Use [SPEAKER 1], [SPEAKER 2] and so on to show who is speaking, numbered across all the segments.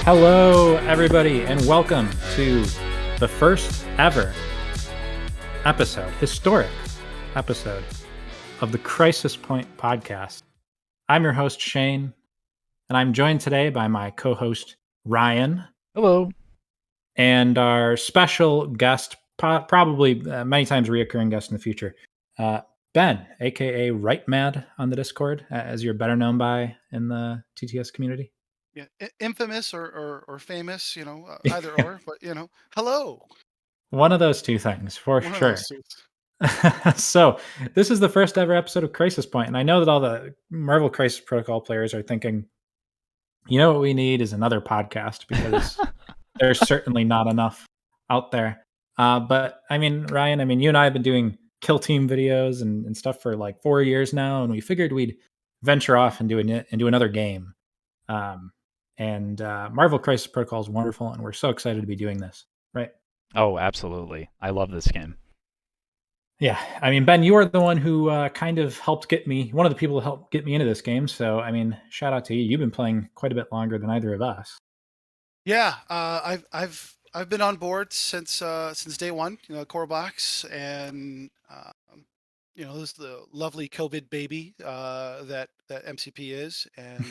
[SPEAKER 1] Hello, everybody, and welcome to the first ever historic episode of the Crisis Point podcast. I'm your host, Shane, and I'm joined today by my co host, Ryan.
[SPEAKER 2] Hello.
[SPEAKER 1] And our special guest, probably many times reoccurring guest in the future, Ben, aka Right Mad on the Discord, as you're better known by in the TTS community.
[SPEAKER 3] Yeah, infamous or famous, either or. But hello.
[SPEAKER 1] One of those two things, for
[SPEAKER 3] One of
[SPEAKER 1] sure.
[SPEAKER 3] those two.
[SPEAKER 1] So this is the first ever episode of Crisis Point, and I know that all the Marvel Crisis Protocol players are thinking, you know what we need is another podcast because there's certainly not enough out there. But I mean, Ryan, you and I have been doing kill team videos and stuff for like 4 years now, and we figured we'd venture off and do another game. And Marvel Crisis Protocol is wonderful, and we're so excited to be doing this, right?
[SPEAKER 2] Oh, absolutely. I love this game.
[SPEAKER 1] Yeah, I mean, Ben, you are the one who kind of helped one of the people who helped get me into this game. So, I mean, shout out to you. You've been playing quite a bit longer than either of us.
[SPEAKER 3] Yeah, I've been on board since day one. Core box, and this is the lovely COVID baby that MCP is, and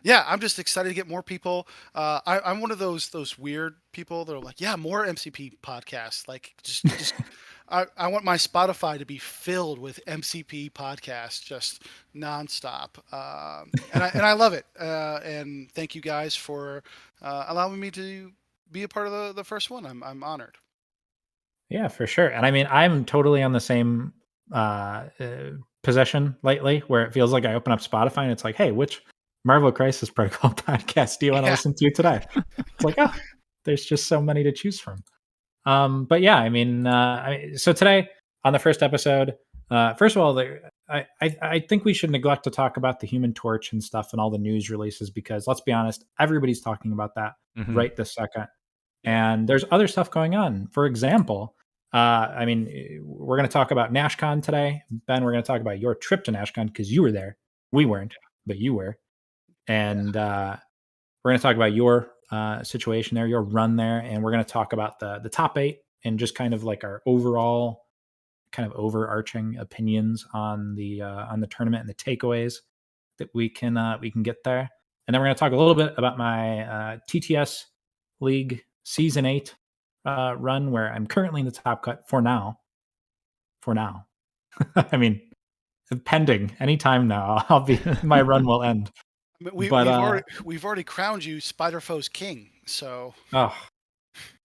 [SPEAKER 3] yeah, I'm just excited to get more people. I'm one of those weird people that are like, yeah, more MCP podcasts. Like, just I want my Spotify to be filled with MCP podcasts, just nonstop. And I love it. And thank you guys for allowing me to be a part of the first one. I'm honored.
[SPEAKER 1] Yeah, for sure. And I mean, I'm totally on the same position lately where it feels like I open up Spotify and it's like, hey, which Marvel Crisis Protocol podcast do you want to listen to today? It's like, oh, there's just so many to choose from. But yeah, so today on the first episode, first of all, I think we should neglect to talk about the Human Torch and stuff and all the news releases because let's be honest, everybody's talking about that right this second. And there's other stuff going on. For example, we're going to talk about NashCon today. Ben, we're going to talk about your trip to NashCon because you were there. We weren't, but you were. And we're going to talk about your situation there, your run there, and we're going to talk about the top 8 and just kind of like our overall kind of overarching opinions on the tournament and the takeaways that we can get there. And then we're going to talk a little bit about my TTS League Season 8 run, where I'm currently in the top cut for now. I mean, pending anytime now, my run will end.
[SPEAKER 3] We've already crowned you Spider-Foe's king. So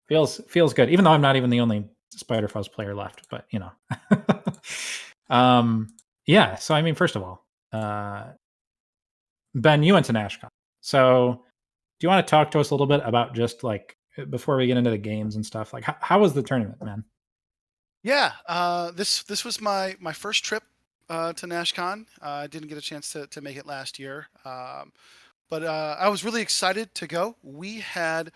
[SPEAKER 1] feels good, even though I'm not even the only Spider-Foes player left. But yeah. So I mean, first of all, Ben, you went to NashCon. So do you want to talk to us a little bit about just like before we get into the games and stuff? Like, how was the tournament, man?
[SPEAKER 3] Yeah, this was my first trip to NashCon. I didn't get a chance to make it last year, but I was really excited to go. We had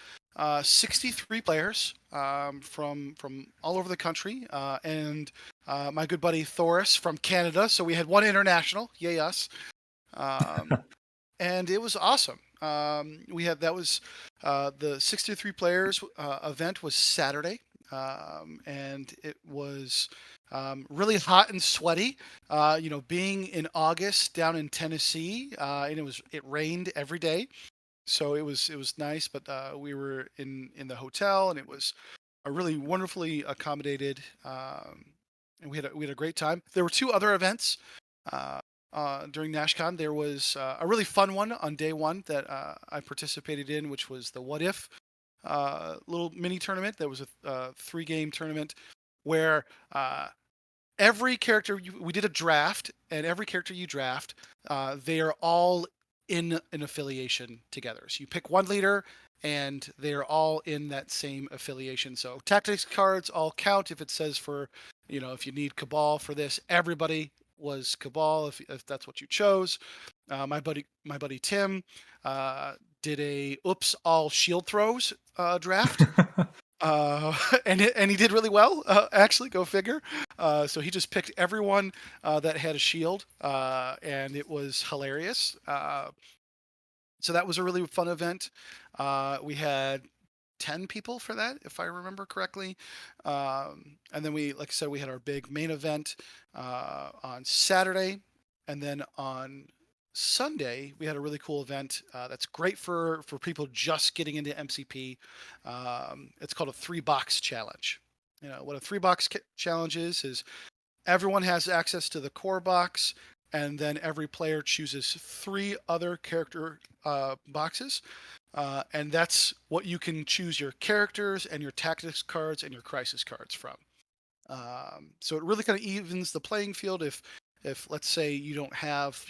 [SPEAKER 3] 63 players from all over the country, and my good buddy Thoris from Canada. So we had one international, yay us, and it was awesome. That was the 63 players event was Saturday. And it was really hot and sweaty. Being in August down in Tennessee, and it rained every day, so it was nice. But we were in the hotel, and it was a really wonderfully accommodated, and we had a great time. There were 2 other events. During NashCon, there was a really fun one on day 1 that I participated in, which was the What If little mini tournament. That was a 3-game tournament where every character we did a draft, and every character you draft, they are all in an affiliation together. So you pick one leader, and they are all in that same affiliation. So tactics cards all count if it says if you need Cabal for this, everybody was Cabal if that's what you chose. My buddy Tim did a oops all shield throws draft. And he did really well, actually, go figure. So he just picked everyone that had a shield, and it was hilarious. So that was a really fun event. We had 10 people for that, if I remember correctly. And then we, like I said, we had our big main event on Saturday. And then on Sunday, we had a really cool event that's great for people just getting into MCP. It's called a 3-box challenge. What a 3-box challenge is everyone has access to the core box, and then every player chooses 3 other character boxes. And that's what you can choose your characters and your tactics cards and your crisis cards from. So it really kind of evens the playing field. If let's say you don't have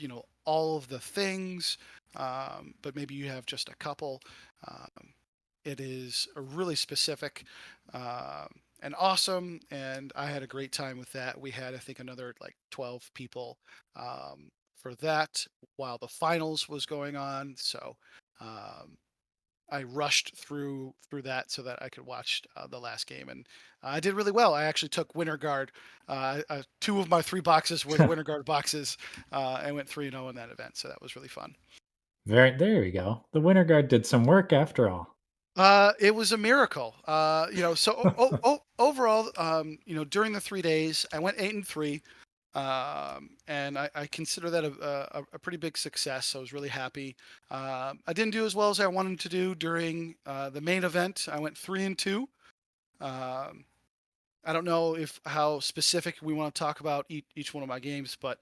[SPEAKER 3] all of the things, but maybe you have just a couple, um, it is a really specific and awesome. And I had a great time with that. We had, I think, another like 12 people for that while the finals was going on. So um, I rushed through that so that I could watch the last game, and I did really well. I actually took Winter Guard. 2 of my 3 boxes were the Winter Guard boxes, and went 3-0 in that event. So that was really fun.
[SPEAKER 1] There we go. The Winter Guard did some work after all.
[SPEAKER 3] It was a miracle. So overall, during the 3 days, I went 8-3, and I consider that a pretty big success. I was really happy. I didn't do as well as I wanted to do during the main event. I went 3-2. Um, I don't know how specific we want to talk about each one of my games, but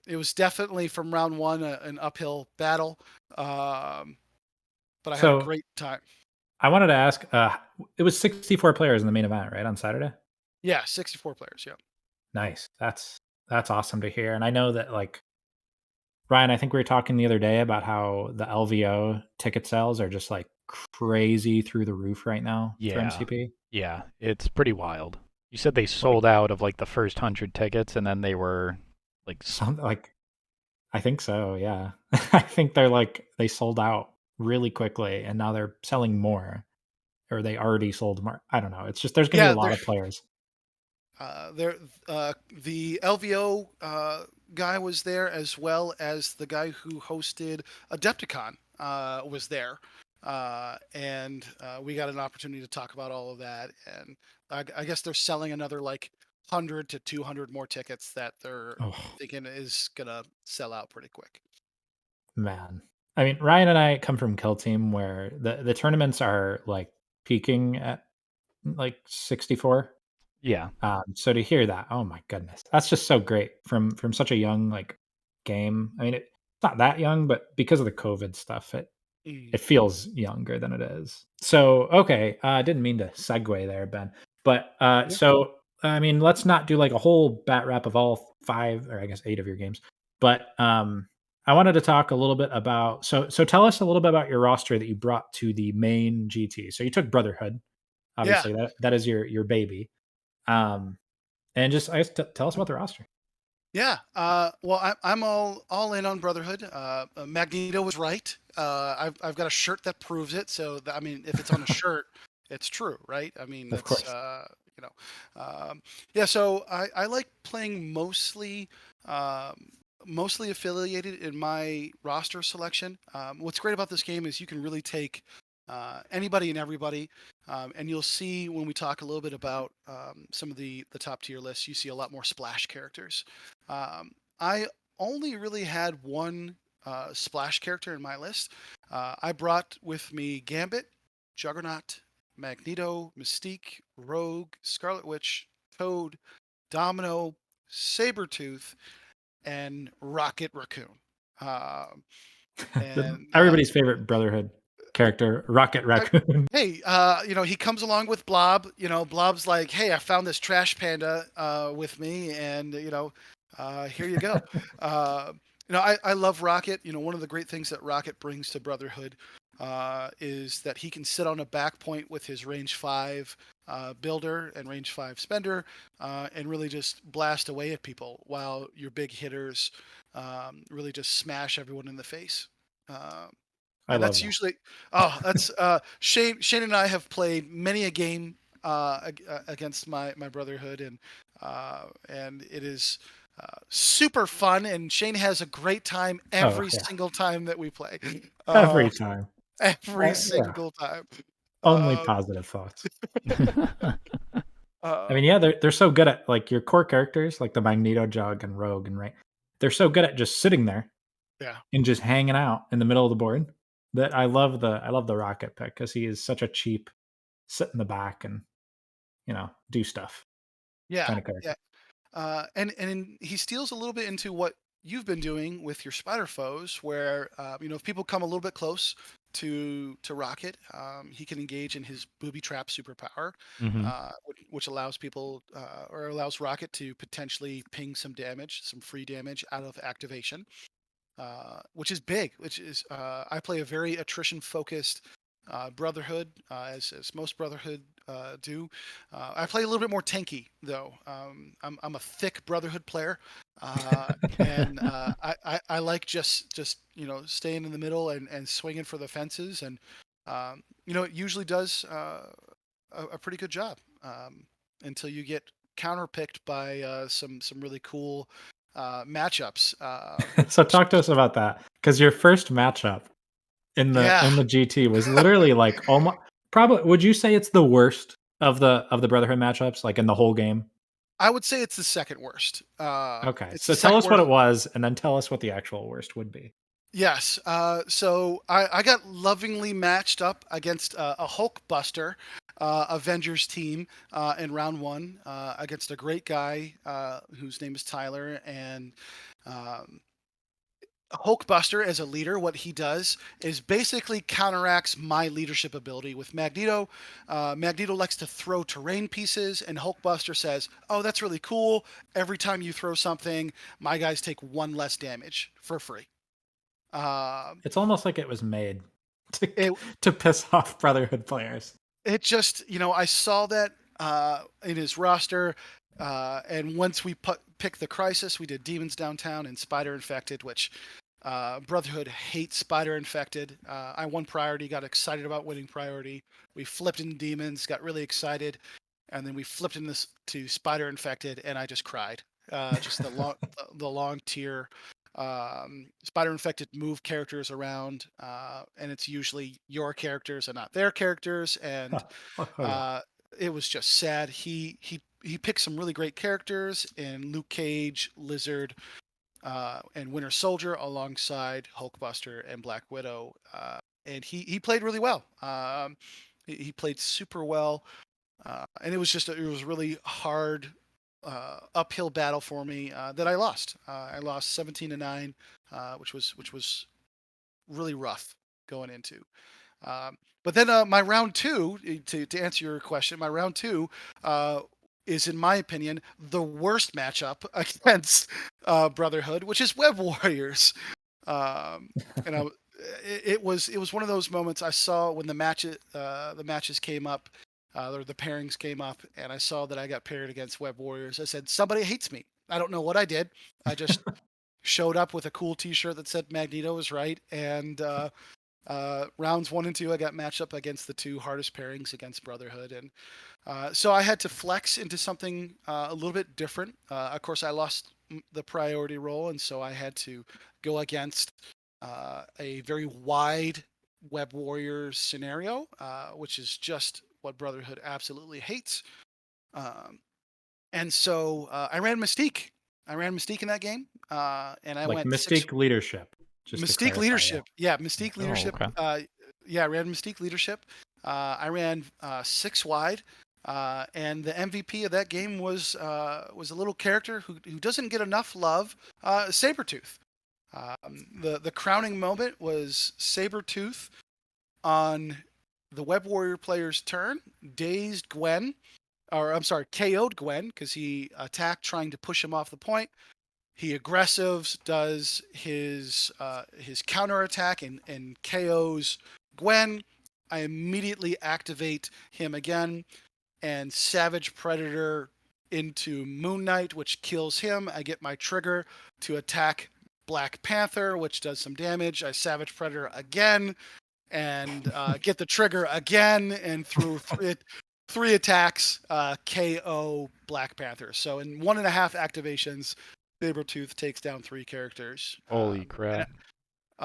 [SPEAKER 3] it was definitely from round one an uphill battle. Um, but I had a
[SPEAKER 1] So
[SPEAKER 3] great time.
[SPEAKER 1] I wanted to ask, it was 64 players in the main event, right, on Saturday?
[SPEAKER 3] Yeah, 64 players. Yeah.
[SPEAKER 1] Nice. That's awesome to hear, and I know that, like, Ryan, I think we were talking the other day about how the LVO ticket sales are just, like, crazy through the roof right now for
[SPEAKER 2] Yeah.
[SPEAKER 1] MCP.
[SPEAKER 2] Yeah, it's pretty wild. You said they
[SPEAKER 1] Like,
[SPEAKER 2] sold out of like the first 100 tickets and then they were like
[SPEAKER 1] some like I think so, yeah. I think they sold out really quickly, and now they're selling more, or they already sold more. I don't know. It's just there's gonna be a
[SPEAKER 3] Yeah,
[SPEAKER 1] lot of players.
[SPEAKER 3] there. The LVO guy was there, as well as the guy who hosted Adepticon was there, and we got an opportunity to talk about all of that. And I guess they're selling another like 100 to 200 more tickets that they're
[SPEAKER 1] Oh,
[SPEAKER 3] thinking is gonna sell out pretty quick.
[SPEAKER 1] man. I mean, Ryan and I come from Kill Team where the tournaments are, like, peaking at, like, 64.
[SPEAKER 2] yeah.
[SPEAKER 1] So to hear that, oh my goodness, that's just so great from such a young, like, game. I mean, it's not that young, but because of the COVID stuff, it
[SPEAKER 3] Mm.
[SPEAKER 1] feels younger than it is. So, okay, I didn't mean to segue there, Ben, but,
[SPEAKER 3] Yeah.
[SPEAKER 1] so, I mean, let's not do, like, a whole bat wrap of all 5 or I guess 8 of your games, but, I wanted to talk a little bit about so tell us a little bit about your roster that you brought to the main GT. So you took Brotherhood,
[SPEAKER 3] Yeah.
[SPEAKER 1] obviously, that is your baby, um, and just I guess tell us about the roster.
[SPEAKER 3] Yeah. Well, I'm all in on Brotherhood. Magneto was right. I've got a shirt that proves it. So I mean, if it's on a shirt, it's true, right? I mean,
[SPEAKER 1] Of
[SPEAKER 3] that's
[SPEAKER 1] course.
[SPEAKER 3] you know, yeah. So I like playing um, mostly affiliated in my roster selection. What's great about this game is you can really take anybody and everybody. And you'll see when we talk a little bit about some of the top tier lists, you see a lot more splash characters. I only really had one splash character in my list. I brought with me Gambit, Juggernaut, Magneto, Mystique, Rogue, Scarlet Witch, Toad, Domino, Sabretooth, and Rocket Raccoon. Um, and
[SPEAKER 1] Everybody's favorite Brotherhood character, Rocket
[SPEAKER 3] I,
[SPEAKER 1] Raccoon.
[SPEAKER 3] hey, he comes along with Blob. Blob's like, hey, I found this trash panda with me, and here you go. Uh, I love Rocket. One of the great things that Rocket brings to Brotherhood is that he can sit on a back point with his range 5 builder and range 5 spender, and really just blast away at people, while your big hitters really just smash everyone in the face. Um,
[SPEAKER 1] I
[SPEAKER 3] and
[SPEAKER 1] love
[SPEAKER 3] that's
[SPEAKER 1] that.
[SPEAKER 3] usually that's Shane and I have played many a game against my Brotherhood, and it is super fun. And Shane has a great time
[SPEAKER 1] Oh
[SPEAKER 3] every
[SPEAKER 1] yeah,
[SPEAKER 3] single time that we play.
[SPEAKER 1] every
[SPEAKER 3] Uh,
[SPEAKER 1] time.
[SPEAKER 3] every
[SPEAKER 1] Yeah,
[SPEAKER 3] single time.
[SPEAKER 1] only
[SPEAKER 3] Uh,
[SPEAKER 1] positive thoughts. I mean,
[SPEAKER 3] um,
[SPEAKER 1] yeah, they're so good at like your core characters, like the Magneto, Jug, and Rogue, and right. They're so good at just sitting there
[SPEAKER 3] yeah.
[SPEAKER 1] and just hanging out in the middle of the board that I love the Rocket pick because he is such a cheap sit in the back and do stuff
[SPEAKER 3] Yeah,
[SPEAKER 1] kind of character.
[SPEAKER 3] yeah. He steals a little bit into what you've been doing with your spider foes, where if people come a little bit close to Rocket, he can engage in his booby trap superpower,
[SPEAKER 2] Hmm.
[SPEAKER 3] which allows people or allows Rocket to potentially ping some damage, some free damage out of activation, which is big. Which is I play a very attrition focused Brotherhood, as most Brotherhood do. I play a little bit more tanky though. I'm a thick Brotherhood player, and I like just staying in the middle and swinging for the fences, and it usually does a pretty good job until you get counterpicked by some really cool matchups.
[SPEAKER 1] So talk to us about that because your first matchup
[SPEAKER 3] Yeah,
[SPEAKER 1] in the GT was literally like almost probably. Would you say it's the worst of the Brotherhood matchups, like in the whole game?
[SPEAKER 3] I would say it's the second worst.
[SPEAKER 1] Okay,
[SPEAKER 3] It's
[SPEAKER 1] so
[SPEAKER 3] the
[SPEAKER 1] tell
[SPEAKER 3] second
[SPEAKER 1] us what
[SPEAKER 3] worst.
[SPEAKER 1] it was, and then tell us what the actual worst would be.
[SPEAKER 3] Yes. So I got lovingly matched up against a Hulkbuster Avengers team in round one against a great guy whose name is Tyler. And um, Hulkbuster, as a leader, what he does is basically counteracts my leadership ability with Magneto. Magneto likes to throw terrain pieces, and Hulkbuster says, "Oh, that's really cool. Every time you throw something, my guys take one less damage for free." Um,
[SPEAKER 1] It's almost like it was made to
[SPEAKER 3] it
[SPEAKER 1] to piss off Brotherhood players.
[SPEAKER 3] it just I saw that in his roster, and once we picked the Crisis, we did Demons Downtown and Spider Infected, which Brotherhood hates Spider Infected. I won Priority, got excited about winning Priority. We flipped into Demons, got really excited, and then we flipped into to Spider Infected, and I just cried. Just the long tear. Spider Infected move characters around, and it's usually your characters and not their characters, and
[SPEAKER 1] Oh, yeah.
[SPEAKER 3] uh, it was just sad. He picked some really great characters in Luke Cage, Lizard, and Winter Soldier alongside Hulkbuster and Black Widow, and he played really well. He played super well, and it was really hard uphill battle for me that I lost. I lost 17-9, which was really rough going into. But then my round two, to answer your question, my round two is, in my opinion, the worst matchup against Brotherhood, which is Web Warriors. Um, and it was one of those moments I saw when the matches came up, or the pairings came up, and I saw that I got paired against Web Warriors. I said, somebody hates me. I don't know what I did. I just showed up with a cool T-shirt that said Magneto is right, and rounds one and two, I got matched up against the two hardest pairings against Brotherhood, and so I had to flex into something a little bit different. Of course, I lost the priority role, and so I had to go against a very wide Web Warriors scenario, which is just what Brotherhood absolutely hates. Um, and so I ran Mystique. I ran Mystique in that game, and I
[SPEAKER 1] Like
[SPEAKER 3] went six.
[SPEAKER 1] Mystique leadership, just to
[SPEAKER 3] Mystique
[SPEAKER 1] clarify.
[SPEAKER 3] leadership, yeah,
[SPEAKER 1] Yeah.
[SPEAKER 3] Mystique
[SPEAKER 2] Oh,
[SPEAKER 3] leadership.
[SPEAKER 2] okay.
[SPEAKER 3] Yeah, I ran Mystique leadership. I ran six wide, and the MVP of that game was a little character who doesn't get enough love, Sabretooth. The crowning moment was Sabretooth on the Web Warrior player's turn, dazed Gwen, or I'm sorry, KO'd Gwen because he attacked trying to push him off the point. He aggressives, does his counterattack and KOs Gwen. I immediately activate him again and Savage Predator into Moon Knight, which kills him. I get my trigger to attack Black Panther, which does some damage. I Savage Predator again and get the trigger again, and through 3 attacks, KO Black Panther. So in 1.5 activations, Sabretooth takes down 3 characters.
[SPEAKER 2] Holy crap.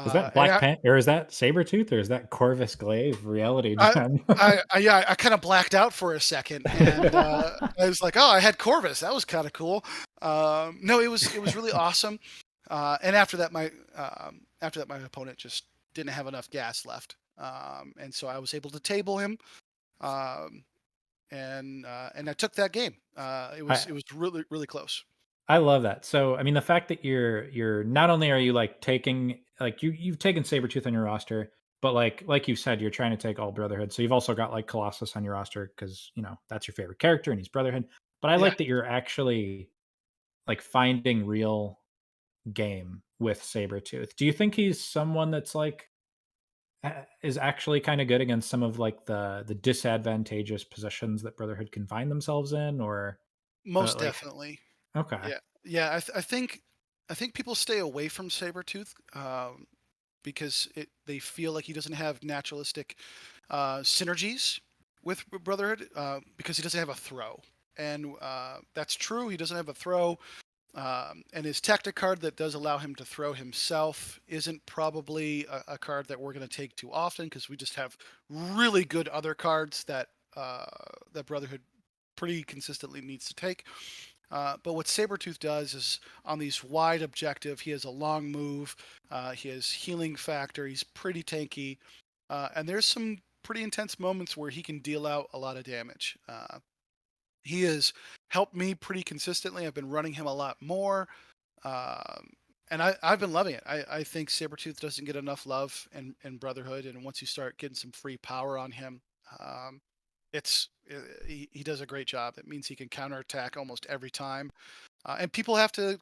[SPEAKER 1] Is that
[SPEAKER 3] And
[SPEAKER 1] Black Panther, or is that Sabretooth, or is that Corvus Glaive reality
[SPEAKER 3] I,
[SPEAKER 1] gem?
[SPEAKER 3] yeah, I kind of blacked out for a second, and I was like, "Oh, I had Corvus. That was kind of cool." No, it was really awesome. And after that, my opponent just didn't have enough gas left, and so I was able to table him, um, and I took that game. It
[SPEAKER 1] I
[SPEAKER 3] was really really close.
[SPEAKER 1] I love that. So, I mean, the fact that you're not only are you like taking like you've taken Sabretooth on your roster, but like you said, you're trying to take all Brotherhood. So you've also got like Colossus on your roster because that's your favorite character and he's Brotherhood. But I
[SPEAKER 3] Yeah,
[SPEAKER 1] like that you're actually like finding real game with Sabretooth. Do you think he's someone that's like is actually kind of good against some of like the disadvantageous positions that Brotherhood can find themselves in, or
[SPEAKER 3] most
[SPEAKER 1] like
[SPEAKER 3] definitely.
[SPEAKER 1] okay,
[SPEAKER 3] Yeah, yeah. I think people stay away from Sabretooth because they feel like he doesn't have naturalistic synergies with Brotherhood because he doesn't have a throw, and that's true. He doesn't have a throw, and his tactic card that does allow him to throw himself isn't probably a card that we're going to take too often because we just have really good other cards that Brotherhood pretty consistently needs to take. But what Sabretooth does is on these wide objective, he has a long move, he has healing factor, he's pretty tanky, and there's some pretty intense moments where he can deal out a lot of damage. He has helped me pretty consistently. I've been running him a lot more, um, and I've been loving it. I think Sabretooth doesn't get enough love in Brotherhood, and once you start getting some free power on him, um, he does a great job. It means he can counterattack almost every time, and people have to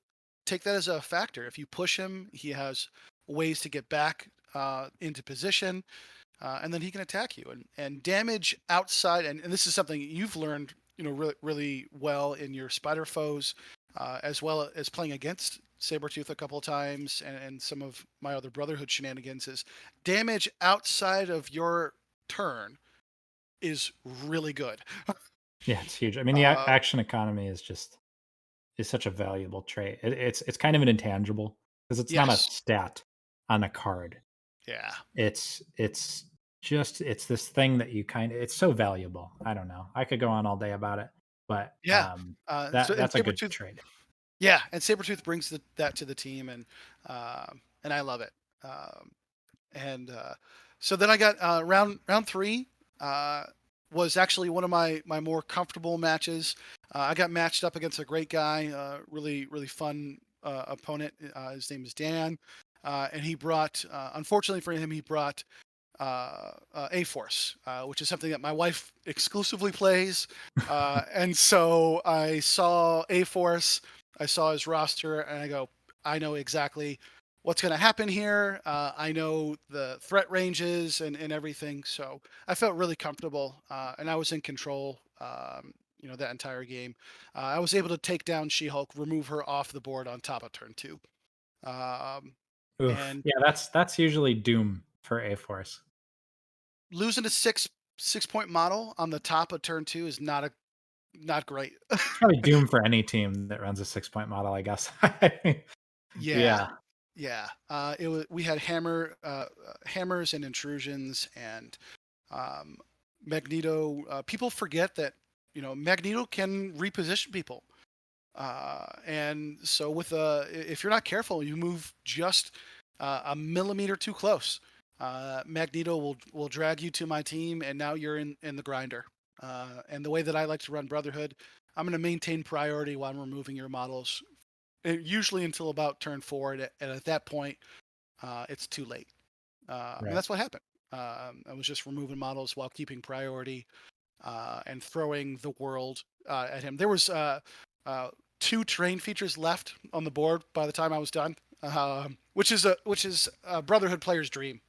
[SPEAKER 3] take that as a factor. If you push him, he has ways to get back into position, and then he can attack you and damage outside. And this is something you've learned, really, really well in your Spider Foes, as well as playing against Sabretooth a couple of times, and some of my other Brotherhood shenanigans is damage outside of your turn is really good.
[SPEAKER 1] yeah, it's huge. I mean, the
[SPEAKER 3] Uh,
[SPEAKER 1] action economy is such a valuable trait. It's kind of an intangible because it's not a
[SPEAKER 3] yes,
[SPEAKER 1] stat on a card.
[SPEAKER 3] yeah,
[SPEAKER 1] It's just it's this thing that it's so valuable. I don't know. I could go on all day about it, but
[SPEAKER 3] yeah. So and
[SPEAKER 1] that's a good
[SPEAKER 3] Sabretooth,
[SPEAKER 1] trade.
[SPEAKER 3] yeah, and Sabretooth brings that to the team, and I love it. Um, and so then I got round 3 uh, was actually one of my more comfortable matches. I got matched up against a great guy, really really fun opponent. His name is Dan, and he brought unfortunately for him he brought A Force, which is something that my wife exclusively plays. And so I saw A Force, I saw his roster, and I go, I know exactly what's going to happen here. I know the threat ranges and everything. So I felt really comfortable, and I was in control. That entire game, I was able to take down She-Hulk, remove her off the board on top of turn 2. Um,
[SPEAKER 1] Oof.
[SPEAKER 3] and
[SPEAKER 1] Yeah, that's usually doom for A Force.
[SPEAKER 3] losing a 6 point model on the top of turn 2 is not great.
[SPEAKER 1] It's probably doom for any team that runs a 6-point model, I guess.
[SPEAKER 3] Yeah,
[SPEAKER 1] Yeah.
[SPEAKER 3] yeah. We had hammers and intrusions and um, Magneto. People forget that Magneto can reposition people, and so if you're not careful, you move just a millimeter too close. Magneto will drag you to my team, and now you're in the grinder. And the way that I like to run Brotherhood, I'm going to maintain priority while I'm removing your models, usually until about turn 4, and at that point, it's too late. And
[SPEAKER 1] Right.
[SPEAKER 3] that's what happened. I was just removing models while keeping priority and throwing the world at him. There was uh, 2 terrain features left on the board by the time I was done, which is a Brotherhood player's dream.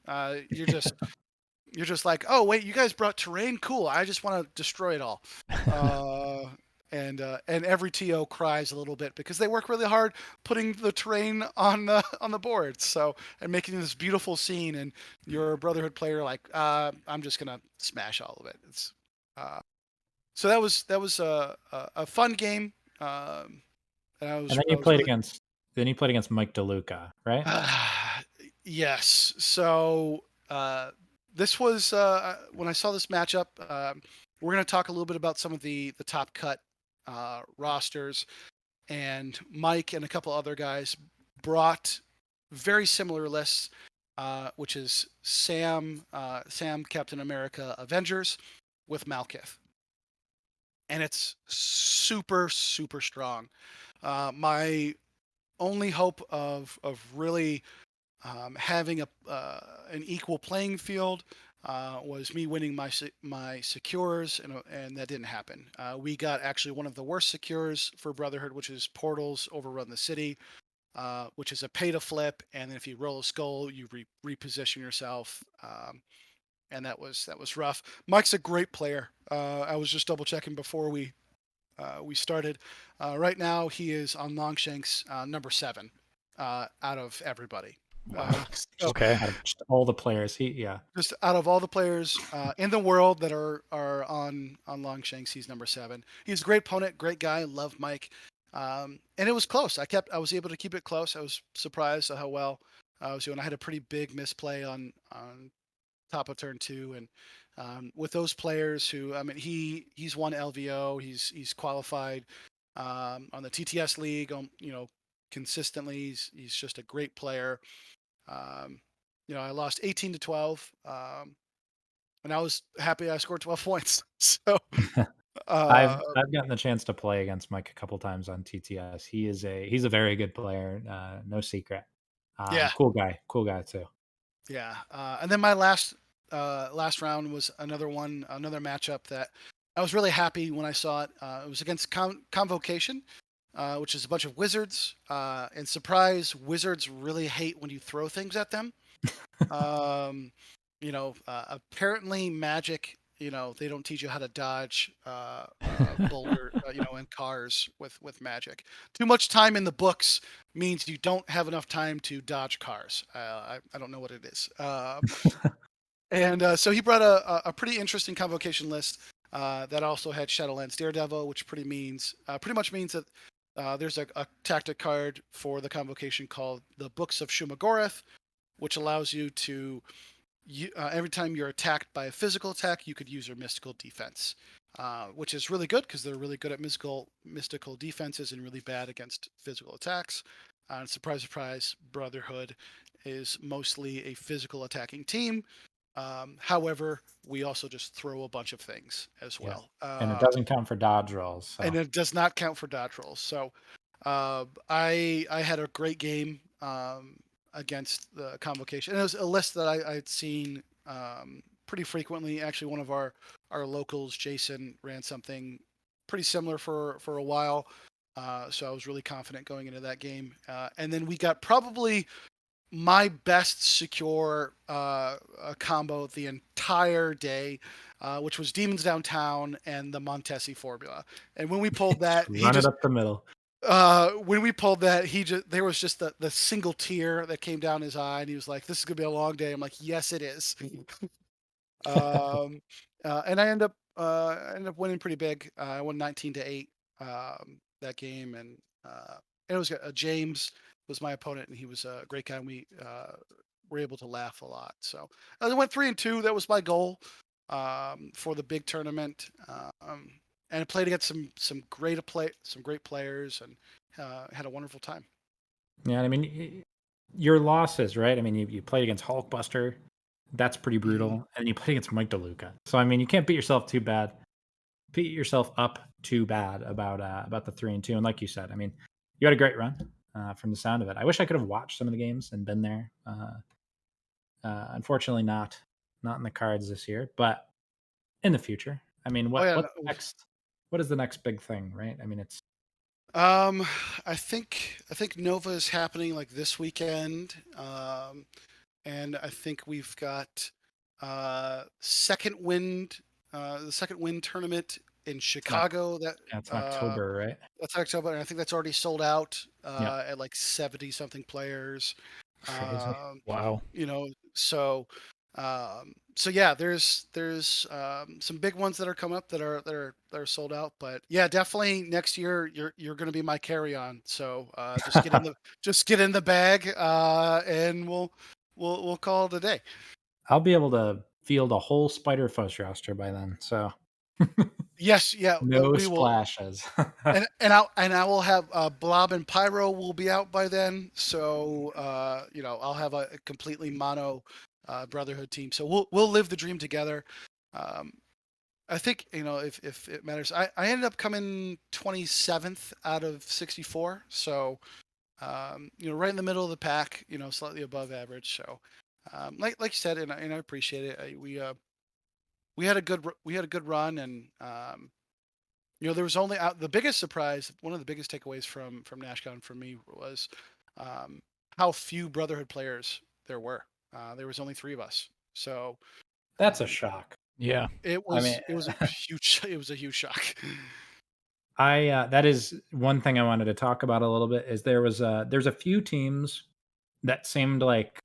[SPEAKER 3] You're just like, oh wait, you guys brought terrain, cool. I just want to destroy it all. Uh, and every TO cries a little bit because they work really hard putting the terrain on the board, so and making this beautiful scene, and you're a Brotherhood player like, I'm just gonna smash all of it. It's uh, So that was a fun game. And
[SPEAKER 1] And
[SPEAKER 3] I was really
[SPEAKER 1] then you played against Mike DeLuca, right?
[SPEAKER 3] yes. So this was when I saw this matchup. We're going to talk a little bit about some of the top cut rosters, and Mike and a couple other guys brought very similar lists, which is Sam Captain America Avengers with Malkith, and it's super strong. My only hope of really having an equal playing field was me winning my secures, and that didn't happen. We got actually one of the worst secures for Brotherhood, which is Portals Overrun the City, which is a pay to flip, and then if you roll a skull, you reposition yourself. And that was rough. Mike's a great player. I was just double checking before we started. Right now, he is on Longshanks number 7 out of everybody.
[SPEAKER 2] Wow.
[SPEAKER 3] So
[SPEAKER 2] Okay.
[SPEAKER 1] Out of just all the players, yeah.
[SPEAKER 3] just out of all the players in the world that are on Longshanks, he's number 7. He's a great opponent, great guy. Love Mike, and it was close. I was able to keep it close. I was surprised at how well I was doing. I had a pretty big misplay on top of turn 2, and with those players who, I mean, he's won LVO. He's qualified on the TTS league. Consistently. He's just a great player. Um, I lost 18-12, and I was happy I scored 12 points. So, uh,
[SPEAKER 1] I've gotten the chance to play against Mike a couple times on TTS. He's a very good player, no secret.
[SPEAKER 3] yeah,
[SPEAKER 1] Cool guy too.
[SPEAKER 3] yeah. And then my last round was another matchup that I was really happy when I saw it. It was against Convocation, which is a bunch of wizards. And surprise, wizards really hate when you throw things at them. Um, apparently magic, they don't teach you how to dodge boulder, and cars with magic. Too much time in the books means you don't have enough time to dodge cars. I don't know what it is. And so he brought a pretty interesting convocation list that also had Shadowlands Daredevil, which pretty much means that there's a tactic card for the convocation called the Books of Shumagorath, which allows you to every time you're attacked by a physical attack, you could use your mystical defense, which is really good because they're really good at mystical defenses and really bad against physical attacks. And surprise, surprise, Brotherhood is mostly a physical attacking team. However, we also just throw a bunch of things as
[SPEAKER 1] Yeah.
[SPEAKER 3] well.
[SPEAKER 1] And it doesn't count for dodge rolls. So.
[SPEAKER 3] And it does not count for dodge rolls. So I had a great game against the convocation. And it was a list that I had seen pretty frequently. Actually, one of our locals, Jason, ran something pretty similar for a while. So I was really confident going into that game. And then we got probably my best secure combo the entire day, which was Demons Downtown and the Montesi formula. And when we pulled that,
[SPEAKER 1] Run it up the middle.
[SPEAKER 3] When we pulled that, there was just the single tear that came down his eye, and he was like, "This is gonna be a long day." I'm like, "Yes, it is." And I ended up winning pretty big. I won 19-8 that game, and it was James was my opponent, and he was a great guy. And we were able to laugh a lot. So I went 3-2. That was my goal for the big tournament. And I played against some great players, and had a wonderful time.
[SPEAKER 1] Yeah, I mean, your losses, right? I mean, you played against Hulkbuster. That's pretty brutal. And you played against Mike DeLuca. So, I mean, you can't beat yourself up too bad about the 3-2. And like you said, I mean, you had a great run from the sound of it. I wish I could have watched some of the games and been there. Unfortunately, not in the cards this year, but in the future. I mean, what's next? What is the next big thing, right? I mean, it's.
[SPEAKER 3] I think Nova is happening like this weekend, and I think we've got Second Wind, the Second Wind tournament in Chicago.
[SPEAKER 1] That's October, right?
[SPEAKER 3] That's October, and I think that's already sold out at like 70 something players.
[SPEAKER 2] Crazy. Wow.
[SPEAKER 3] So So yeah, there's some big ones that are coming up that are sold out. But yeah, definitely next year you're going to be my carry on. So just get in the bag, and we'll call it a day.
[SPEAKER 1] I'll be able to field a whole Spider Foes roster by then. So
[SPEAKER 3] Yes, yeah,
[SPEAKER 1] no
[SPEAKER 3] we will.
[SPEAKER 1] splashes.
[SPEAKER 3] And I will have Blob and Pyro will be out by then. So I'll have a completely mono Brotherhood team. So we'll live the dream together. Um, I think if it matters, I ended up coming 27th out of 64. So right in the middle of the pack. Slightly above average. So like you said, and I appreciate it. We had a good run, and there was only the biggest surprise. One of the biggest takeaways from NashCon for me was um, how few Brotherhood players there were. There was only 3 of us, so
[SPEAKER 1] That's a
[SPEAKER 3] um,
[SPEAKER 1] shock.
[SPEAKER 2] Yeah.
[SPEAKER 1] I mean,
[SPEAKER 3] it was a huge it was a huge shock.
[SPEAKER 1] that is one thing I wanted to talk about a little bit. Is there's a few teams that seemed like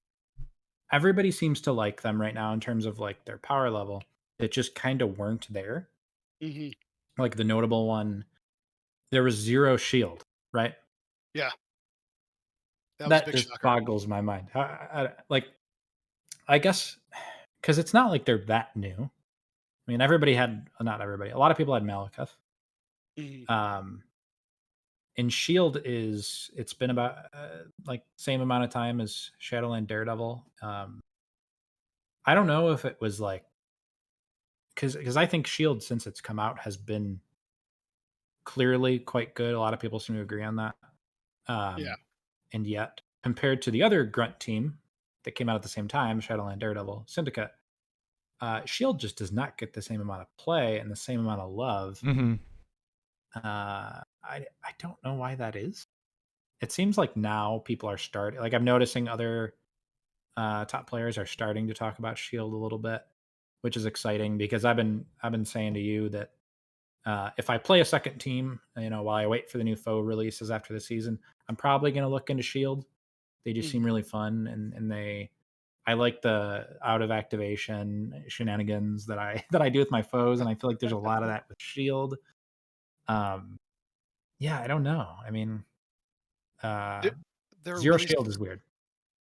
[SPEAKER 1] everybody seems to like them right now in terms of like their power level. That just kind of weren't there.
[SPEAKER 3] Hmm.
[SPEAKER 1] Like the notable one, there was zero shield, right?
[SPEAKER 3] Yeah, that was a
[SPEAKER 1] That
[SPEAKER 3] big
[SPEAKER 1] just
[SPEAKER 3] shocker.
[SPEAKER 1] boggles my mind. I guess because it's not like they're that new. I mean, everybody had not everybody. A lot of people had Malekith.
[SPEAKER 3] Hmm.
[SPEAKER 1] Um, and Shield it's been about like same amount of time as Shadowland Daredevil. I don't know if it was like because I think Shield since it's come out has been clearly quite good. A lot of people seem to agree on that.
[SPEAKER 3] Yeah,
[SPEAKER 1] And yet, compared to the other Grunt team that came out at the same time, Shadowland Daredevil Syndicate, Shield just does not get the same amount of play and the same amount of love.
[SPEAKER 2] Hmm.
[SPEAKER 1] I don't know why that is. It seems like now people are starting. Like I'm noticing other top players are starting to talk about Shield a little bit, which is exciting because I've been saying to you that if I play a second team, while I wait for the new foe releases after the season, I'm probably going to look into Shield. They just seem
[SPEAKER 3] hmm
[SPEAKER 1] really fun, and I like the out of activation shenanigans that I that I do with my foes, and I feel like there's a lot of that with Shield. Um, yeah, I don't know. I mean, uh,
[SPEAKER 3] they're
[SPEAKER 1] Zero
[SPEAKER 3] really.
[SPEAKER 1] Shield is weird.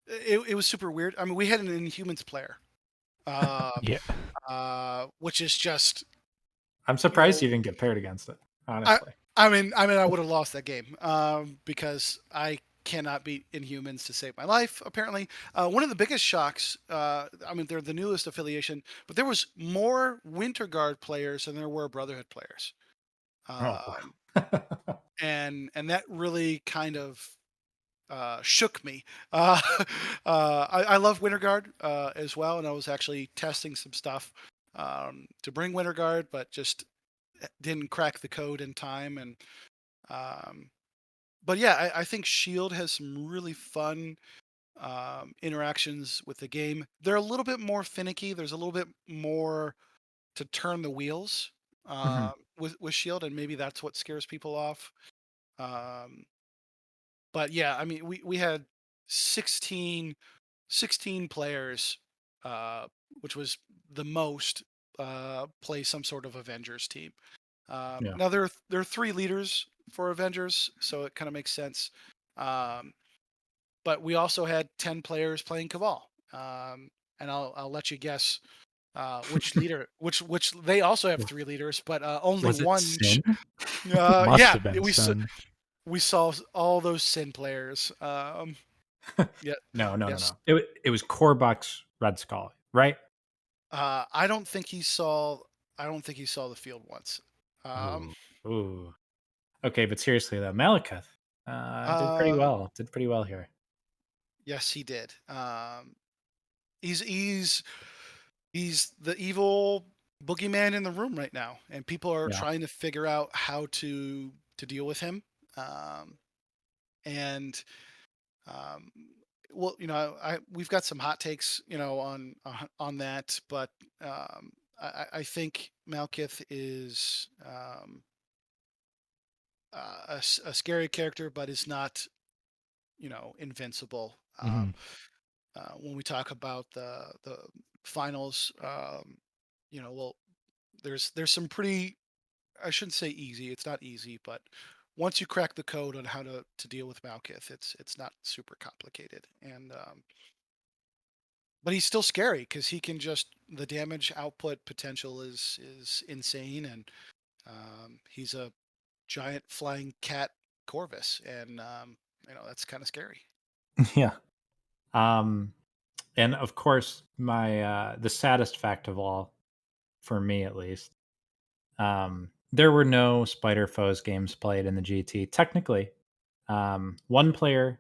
[SPEAKER 3] It was super weird. I mean, we had an Inhumans player, uh,
[SPEAKER 2] Yeah.
[SPEAKER 3] which is just
[SPEAKER 1] I'm
[SPEAKER 3] you
[SPEAKER 1] surprised
[SPEAKER 3] know
[SPEAKER 1] you didn't get paired against it,
[SPEAKER 3] I
[SPEAKER 1] honestly.
[SPEAKER 3] I would have lost that game because I cannot beat Inhumans to save my life. Apparently, one of the biggest shocks. I mean, they're the newest affiliation, but there was more Winter Guard players than there were Brotherhood players,
[SPEAKER 1] Oh,
[SPEAKER 3] um,
[SPEAKER 1] wow.
[SPEAKER 3] and that really kind of shook me. I love Winter Guard as well, and I was actually testing some stuff to bring Winter Guard, but just didn't crack the code in time. And um, but yeah, I think Shield has some really fun interactions with the game. They're a little bit more finicky. There's a little bit more to turn the wheels
[SPEAKER 1] Mhm.
[SPEAKER 3] with Shield, and maybe that's what scares people off. Um, but yeah, I mean, we had 16 16 players, uh, which was the most, play some sort of Avengers team.
[SPEAKER 1] Yeah.
[SPEAKER 3] Now there are 3 leaders for Avengers, so it kind of makes sense. Um, but we also had 10 players playing Cabal, and I'll let you guess which leader, which they also have 3 leaders, but only
[SPEAKER 1] Was it
[SPEAKER 3] one.
[SPEAKER 1] Sin?
[SPEAKER 2] Must
[SPEAKER 3] Yeah,
[SPEAKER 2] have been
[SPEAKER 3] we saw
[SPEAKER 2] Sun.
[SPEAKER 3] we saw all those Sin players. Yeah,
[SPEAKER 1] No, no, no,
[SPEAKER 3] yes.
[SPEAKER 1] no. It was Corbuck's Red Skull, right?
[SPEAKER 3] I don't think he saw. I don't think he saw the field once. Um,
[SPEAKER 1] Ooh, ooh. Okay, but seriously though, Malekith did pretty
[SPEAKER 3] uh,
[SPEAKER 1] well. Did pretty well here.
[SPEAKER 3] yes, he did. He's he's he's the evil boogeyman in the room right now, and people are
[SPEAKER 1] Yeah.
[SPEAKER 3] trying to figure out how to deal with him. Um, and um, well, we've got some hot takes, on that, but I think Malkith is a scary character, but is not, invincible.
[SPEAKER 2] Hmm.
[SPEAKER 3] when we talk about the finals, well, there's some pretty, I shouldn't say easy. It's not easy, but once you crack the code on how to deal with Malkith, it's not super complicated. And but he's still scary because he can just, the damage output potential is insane, and he's a giant flying cat Corvus, and that's kind of scary.
[SPEAKER 1] Yeah. Um, and of course, my the saddest fact of all, for me at least, there were no Spider Foes games played in the GT. Technically, one player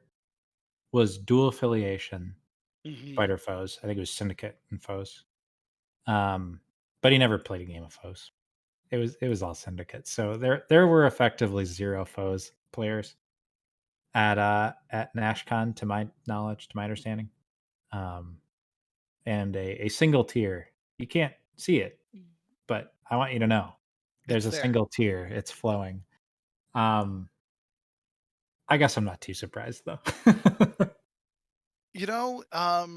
[SPEAKER 1] was dual affiliation
[SPEAKER 3] Hmm.
[SPEAKER 1] Spider Foes. I think it was Syndicate and Foes. Um, but he never played a game of Foes. It was all Syndicate. So there were effectively zero Foes players at NashCon, to my knowledge, to my understanding. Um, and a single tier. You can't see it, but I want you to know there's
[SPEAKER 3] It's
[SPEAKER 1] a
[SPEAKER 3] there.
[SPEAKER 1] single tier. It's flowing. Um, I guess I'm not too surprised though.
[SPEAKER 3] You know, I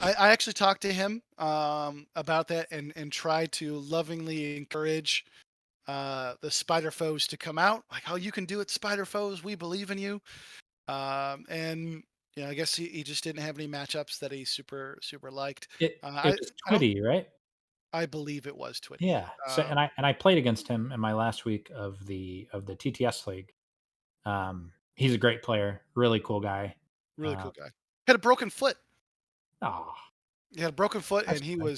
[SPEAKER 3] actually talked to him about that, and tried to lovingly encourage the Spider Foes to come out. Like, oh, you can do it, Spider Foes. We believe in you. And I guess he just didn't have any matchups that he super liked.
[SPEAKER 1] It was
[SPEAKER 3] I don't.
[SPEAKER 1] Twitty, right?
[SPEAKER 3] I believe it was Twitty.
[SPEAKER 1] Yeah. So and I played against him in my last week of the TTS league. He's a great player, really cool guy.
[SPEAKER 3] Really cool guy. Had a broken foot.
[SPEAKER 1] Oh,
[SPEAKER 3] He had a broken foot,
[SPEAKER 1] that's
[SPEAKER 3] and
[SPEAKER 1] funny.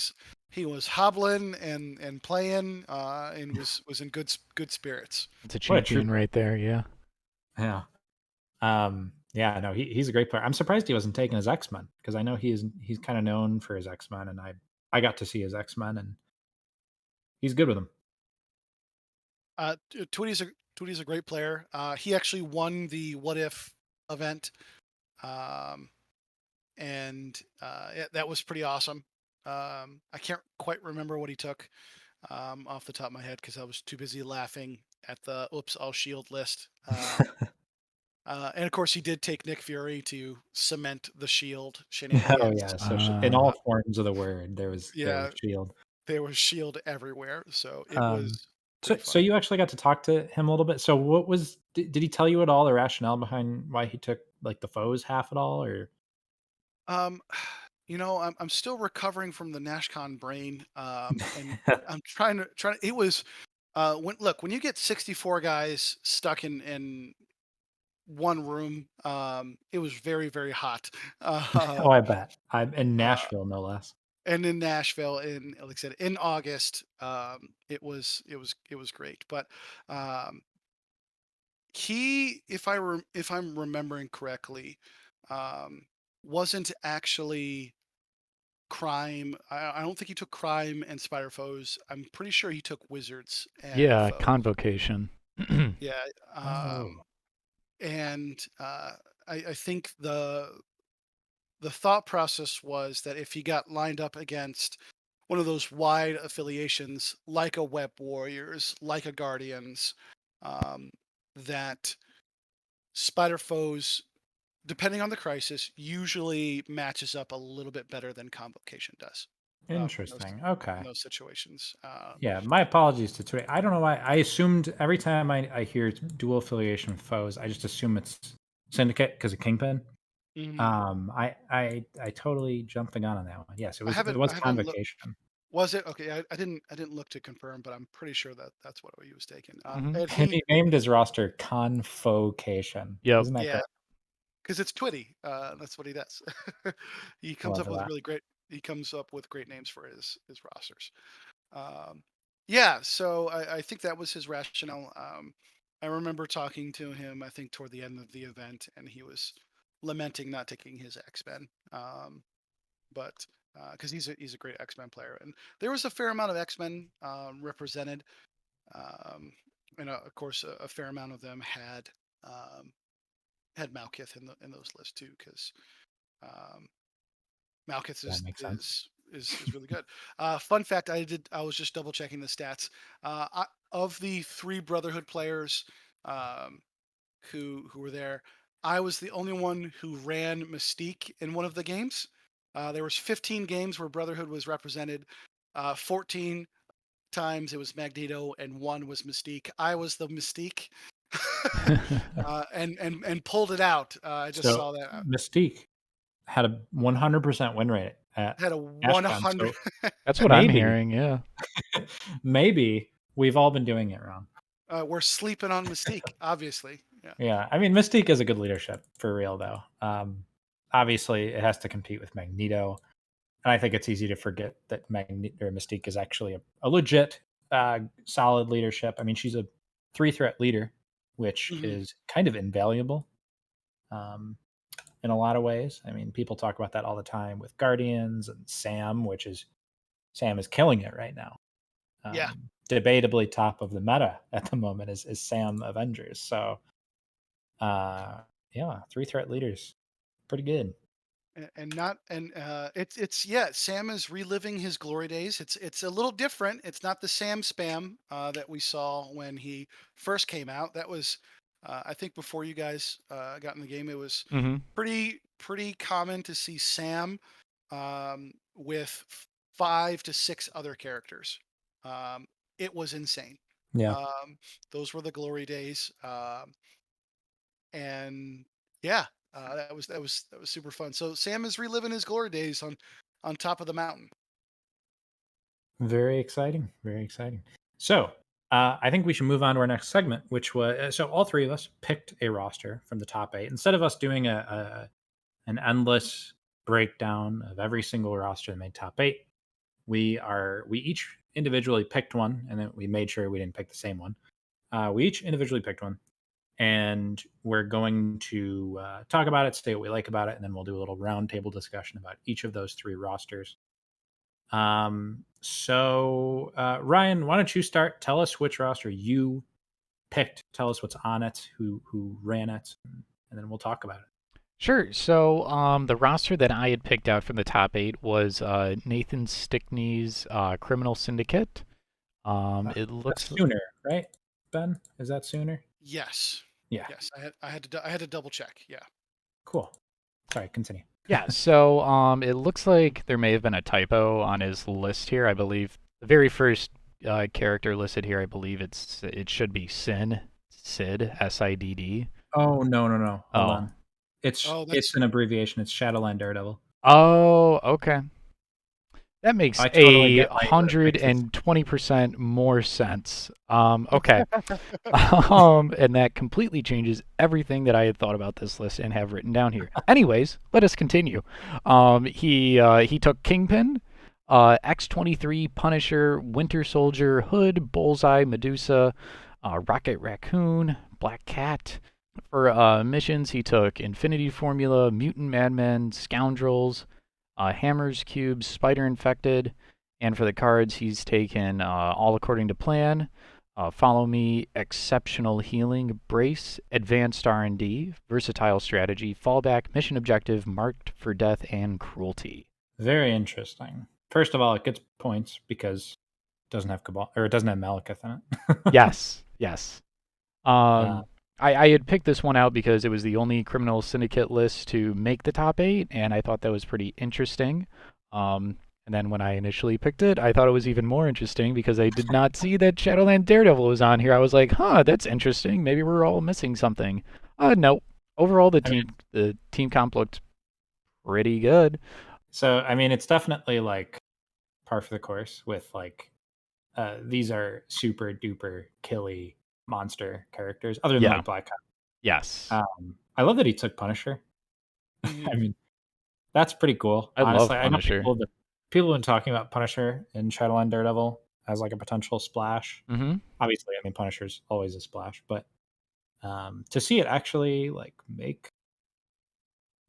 [SPEAKER 3] he was hobbling and playing, and was in good spirits.
[SPEAKER 2] It's a
[SPEAKER 1] What a true
[SPEAKER 2] champion right there. Yeah.
[SPEAKER 1] yeah. Yeah, no, he's a great player. I'm surprised he wasn't taking his X-Men because I know he's kind of known for his X-Men, and I got to see his X-Men, and he's good with them.
[SPEAKER 3] Tweety's a great player. He actually won the What If event, um, and that was pretty awesome. I can't quite remember what he took off the top of my head because I was too busy laughing at the "Oops, I'll shield" list. And of course, he did take Nick Fury to cement the shield
[SPEAKER 1] Oh
[SPEAKER 3] shenanigans.
[SPEAKER 1] yeah, so in
[SPEAKER 2] Uh,
[SPEAKER 1] all forms of the word, there was
[SPEAKER 3] Yeah,
[SPEAKER 1] Shield.
[SPEAKER 3] there was shield everywhere, so it
[SPEAKER 1] Um,
[SPEAKER 3] was
[SPEAKER 1] so
[SPEAKER 3] pretty
[SPEAKER 1] so
[SPEAKER 3] fun.
[SPEAKER 1] you actually got to talk to him a little bit. So what was did he tell you at all the rationale behind why he took like the foes half at all or
[SPEAKER 3] Um, I'm still recovering from the NashCon brain, and I'm trying to. It was when you get 64 guys stuck in one room, it was very very hot.
[SPEAKER 1] Oh,
[SPEAKER 3] Um,
[SPEAKER 1] I bet. I'm in
[SPEAKER 3] uh,
[SPEAKER 1] Nashville, no less.
[SPEAKER 3] and in Nashville, in like I said, in August, it was great. But um, he, if I'm remembering correctly, um, wasn't actually Crime. I don't think he took Crime and Spider Foes. I'm pretty sure he took Wizards and
[SPEAKER 2] yeah,
[SPEAKER 3] Foes.
[SPEAKER 2] convocation.
[SPEAKER 3] Yeah,
[SPEAKER 1] Oh,
[SPEAKER 3] and I think the thought process was that if he got lined up against one of those wide affiliations, like a Web Warriors, like a Guardians, um, that Spider Foes, depending on the crisis, usually matches up a little bit better than Convocation does.
[SPEAKER 1] interesting.
[SPEAKER 3] In
[SPEAKER 1] Okay.
[SPEAKER 3] those situations.
[SPEAKER 1] Yeah, my apologies to Twitty. I don't know why. I assumed every time I hear dual affiliation with foes, I just assume it's Syndicate because of Kingpin.
[SPEAKER 3] Mhm.
[SPEAKER 1] I totally jumped the gun on that one. Yes, it was
[SPEAKER 3] I haven't looked.
[SPEAKER 1] Convocation.
[SPEAKER 3] Was it okay? I didn't look to confirm, but I'm pretty sure that that's what he was taking.
[SPEAKER 2] Hmm.
[SPEAKER 3] And
[SPEAKER 1] And he named his roster Convocation.
[SPEAKER 2] Yep.
[SPEAKER 1] Isn't that
[SPEAKER 3] yeah,
[SPEAKER 1] great?
[SPEAKER 3] because it's Twitty. That's what he does. he
[SPEAKER 1] I
[SPEAKER 3] comes
[SPEAKER 1] love
[SPEAKER 3] up with
[SPEAKER 1] that.
[SPEAKER 3] really great. He comes up with great names for his rosters. Um, yeah, so I think that was his rationale. I remember talking to him, I think toward the end of the event, and he was lamenting not taking his X-Men. But because he's a great X-Men player, and there was a fair amount of X-Men represented, um, and of course a fair amount of them um, had Malkith in those lists too, because um, Malkith
[SPEAKER 1] That makes sense.
[SPEAKER 3] is really good. Fun fact: I was just double checking the stats. Of the three Brotherhood players um, who were there, I was the only one who ran Mystique in one of the games. There was 15 games where Brotherhood was represented. 14 times it was Magneto, and one was Mystique. I was the Mystique, and pulled it out. I just
[SPEAKER 1] So
[SPEAKER 3] saw that.
[SPEAKER 1] Mystique had a 100% win rate at
[SPEAKER 3] Had a
[SPEAKER 1] NashCon.
[SPEAKER 3] 100.
[SPEAKER 1] So
[SPEAKER 2] That's what I'm
[SPEAKER 1] maybe,
[SPEAKER 2] hearing. Yeah.
[SPEAKER 1] maybe we've all been doing it wrong.
[SPEAKER 3] We're sleeping on Mystique, obviously. Yeah.
[SPEAKER 1] Yeah, I mean, Mystique is a good leadership for real, though. Obviously, it has to compete with Magneto, and I think it's easy to forget that Mystique is actually a legit, solid leadership. I mean, she's a 3-threat leader, which
[SPEAKER 3] Mhm.
[SPEAKER 1] is kind of invaluable um, in a lot of ways. I mean, people talk about that all the time with Guardians and Sam is killing it right now.
[SPEAKER 3] Yeah.
[SPEAKER 1] Debatably top of the meta at the moment is Sam Avengers. So yeah, 3-threat leaders, pretty good.
[SPEAKER 3] And not and it's yeah, Sam is reliving his glory days. It's a little different. It's not the Sam spam that we saw when he first came out. That was I think before you guys got in the game, it was
[SPEAKER 2] Mm-hmm.
[SPEAKER 3] pretty common to see Sam with 5 to 6 other characters. It was insane.
[SPEAKER 1] Yeah,
[SPEAKER 3] um, those were the glory days. And yeah, that was super fun. So Sam is reliving his glory days on top of the mountain.
[SPEAKER 1] very exciting, very exciting. So I think we should move on to our next segment, which was so all three of us picked a roster from the top 8 instead of us doing an endless breakdown of every single roster that made top 8. We each individually picked one, and then we made sure we didn't pick the same one. We each individually picked one, and we're going to talk about it, say what we like about it, and then we'll do a little roundtable discussion about each of those 3 rosters. So Ryan, why don't you start? Tell us which roster you picked. Tell us what's on it, who ran it, and then we'll talk about it.
[SPEAKER 2] Sure. So, the roster that I had picked out from the top 8 was Nathan Stickney's Criminal Syndicate. It
[SPEAKER 1] That's
[SPEAKER 2] looks
[SPEAKER 1] Sooner, right? Ben, is that Sooner?
[SPEAKER 3] Yes,
[SPEAKER 1] Yeah.
[SPEAKER 3] yes. I had to double check. Yeah.
[SPEAKER 1] Cool. Sorry, continue.
[SPEAKER 2] Yeah, so it looks like there may have been a typo on his list here. I believe the very first character listed here, I believe it should be Sid, Sidd.
[SPEAKER 1] Oh no. Hold
[SPEAKER 2] Oh.
[SPEAKER 1] on. It's
[SPEAKER 3] Oh,
[SPEAKER 1] it's
[SPEAKER 3] that's
[SPEAKER 1] an abbreviation. It's Shadowland Daredevil.
[SPEAKER 2] Oh, okay. That makes
[SPEAKER 1] I totally
[SPEAKER 2] a
[SPEAKER 1] get why you would have picked his.
[SPEAKER 2] 120% more sense. Okay. And that completely changes everything that I had thought about this list and have written down here. Anyways, let us continue. He took Kingpin, X-23, Punisher, Winter Soldier, Hood, Bullseye, Medusa, Rocket Raccoon, Black Cat. For missions, he took Infinity Formula, Mutant Madmen, Scoundrels, Hammers, Cubes, Spider Infected. And for the cards, he's taken All According to Plan, Follow Me, Exceptional Healing, Brace, Advanced R&D, Versatile Strategy, Fallback, Mission Objective, Marked for Death, and Cruelty.
[SPEAKER 1] Very interesting. First of all, it gets points because it doesn't have Cabal or it doesn't have Malekith in it.
[SPEAKER 2] Yes.
[SPEAKER 1] Uh,
[SPEAKER 2] I had picked this one out because it was the only criminal syndicate list to make the top 8, and I thought that was pretty interesting. And then when I initially picked it, I thought it was even more interesting because I did not see that Shadowland Daredevil was on here. I was like, huh, that's interesting. Maybe we're all missing something. No. Overall, the
[SPEAKER 1] I mean,
[SPEAKER 2] team comp looked pretty good.
[SPEAKER 1] so I mean, it's definitely like par for the course with like these are super duper killy monster characters, other than
[SPEAKER 2] Yeah.
[SPEAKER 1] like Black Cat.
[SPEAKER 2] Yes.
[SPEAKER 1] I love that he took Punisher. I
[SPEAKER 3] Mhm.
[SPEAKER 1] mean, that's pretty cool.
[SPEAKER 2] I
[SPEAKER 1] Honestly,
[SPEAKER 2] love
[SPEAKER 1] I know
[SPEAKER 2] Punisher.
[SPEAKER 1] people have been talking about Punisher in Shadowland Daredevil as like a potential splash.
[SPEAKER 2] Mm-hmm.
[SPEAKER 1] Obviously, I mean Punisher's always a splash, but to see it actually like make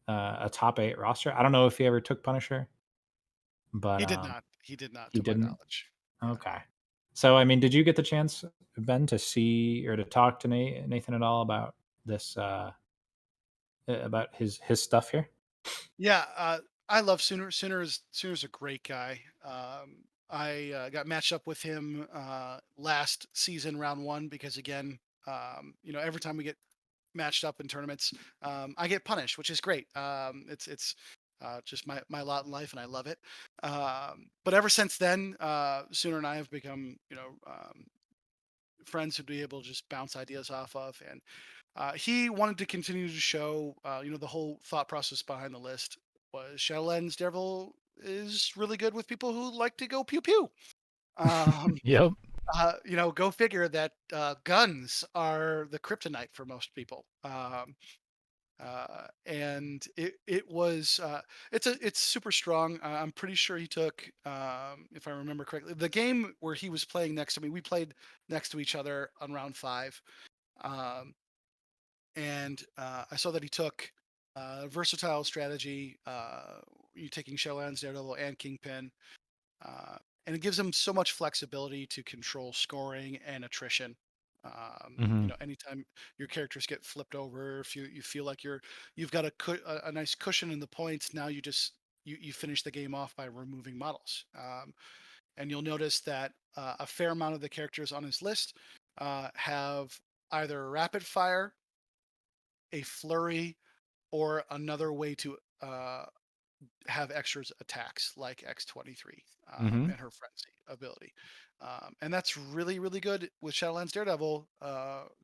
[SPEAKER 1] a top 8 roster, I don't know if he ever took Punisher, but
[SPEAKER 3] He did not. He did not,
[SPEAKER 1] he
[SPEAKER 3] to my
[SPEAKER 1] didn't.
[SPEAKER 3] knowledge. Yeah.
[SPEAKER 1] Okay. So, I mean, did you get the chance, Ben, to see or to talk to Nathan at all about this, about his stuff here?
[SPEAKER 3] Yeah. I love Sooner. Sooner's a great guy. I got matched up with him last season, round 1, because again, every time we get matched up in tournaments, I get punished, which is great. It's just my lot in life, and I love it. But ever since then, Sooner and I have become, friends who'd be able to just bounce ideas off of. And he wanted to continue to show, the whole thought process behind the list was Shadowlands Daredevil is really good with people who like to go pew pew. Um,
[SPEAKER 2] Yep.
[SPEAKER 3] go figure that guns are the kryptonite for most people. And it was it's super strong. I'm pretty sure he took, if I remember correctly, the game where he was playing next to me. We played next to each other on round 5, um, and I saw that he took versatile strategy. You taking Shadowlands, Daredevil, and Kingpin, uh, and it gives them so much flexibility to control scoring and attrition.
[SPEAKER 2] Hmm.
[SPEAKER 3] Anytime your characters get flipped over, if you feel like you've got a nice cushion in the points, now you finish the game off by removing models. And you'll notice that a fair amount of the characters on his list have either a rapid fire, a flurry, or another way to have extras attacks like X-23
[SPEAKER 2] Hmm.
[SPEAKER 3] and her frenzy ability. And that's really, really good with Shadowlands Daredevil,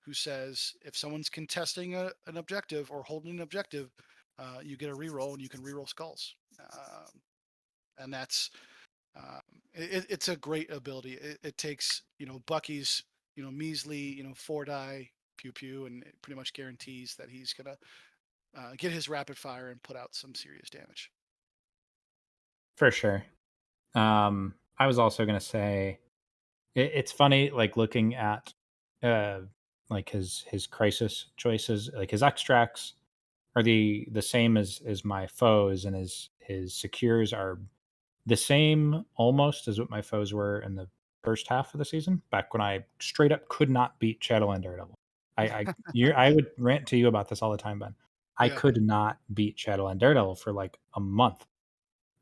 [SPEAKER 3] who says if someone's contesting an objective or holding an objective, you get a reroll and you can reroll skulls. And that's it's a great ability. It takes Bucky's measly 4 die pew pew, and it pretty much guarantees that he's gonna get his rapid fire and put out some serious damage.
[SPEAKER 1] For sure. I was also gonna say it's funny, like looking at uh like his crisis choices, like his extracts are the same as my foes, and his secures are the same almost as what my foes were in the first half of the season, back when I straight up could not beat Shadowland Daredevil. I would rant to you about this all the time, Ben. I
[SPEAKER 3] Yeah.
[SPEAKER 1] could not beat Shadowland Daredevil for like a month.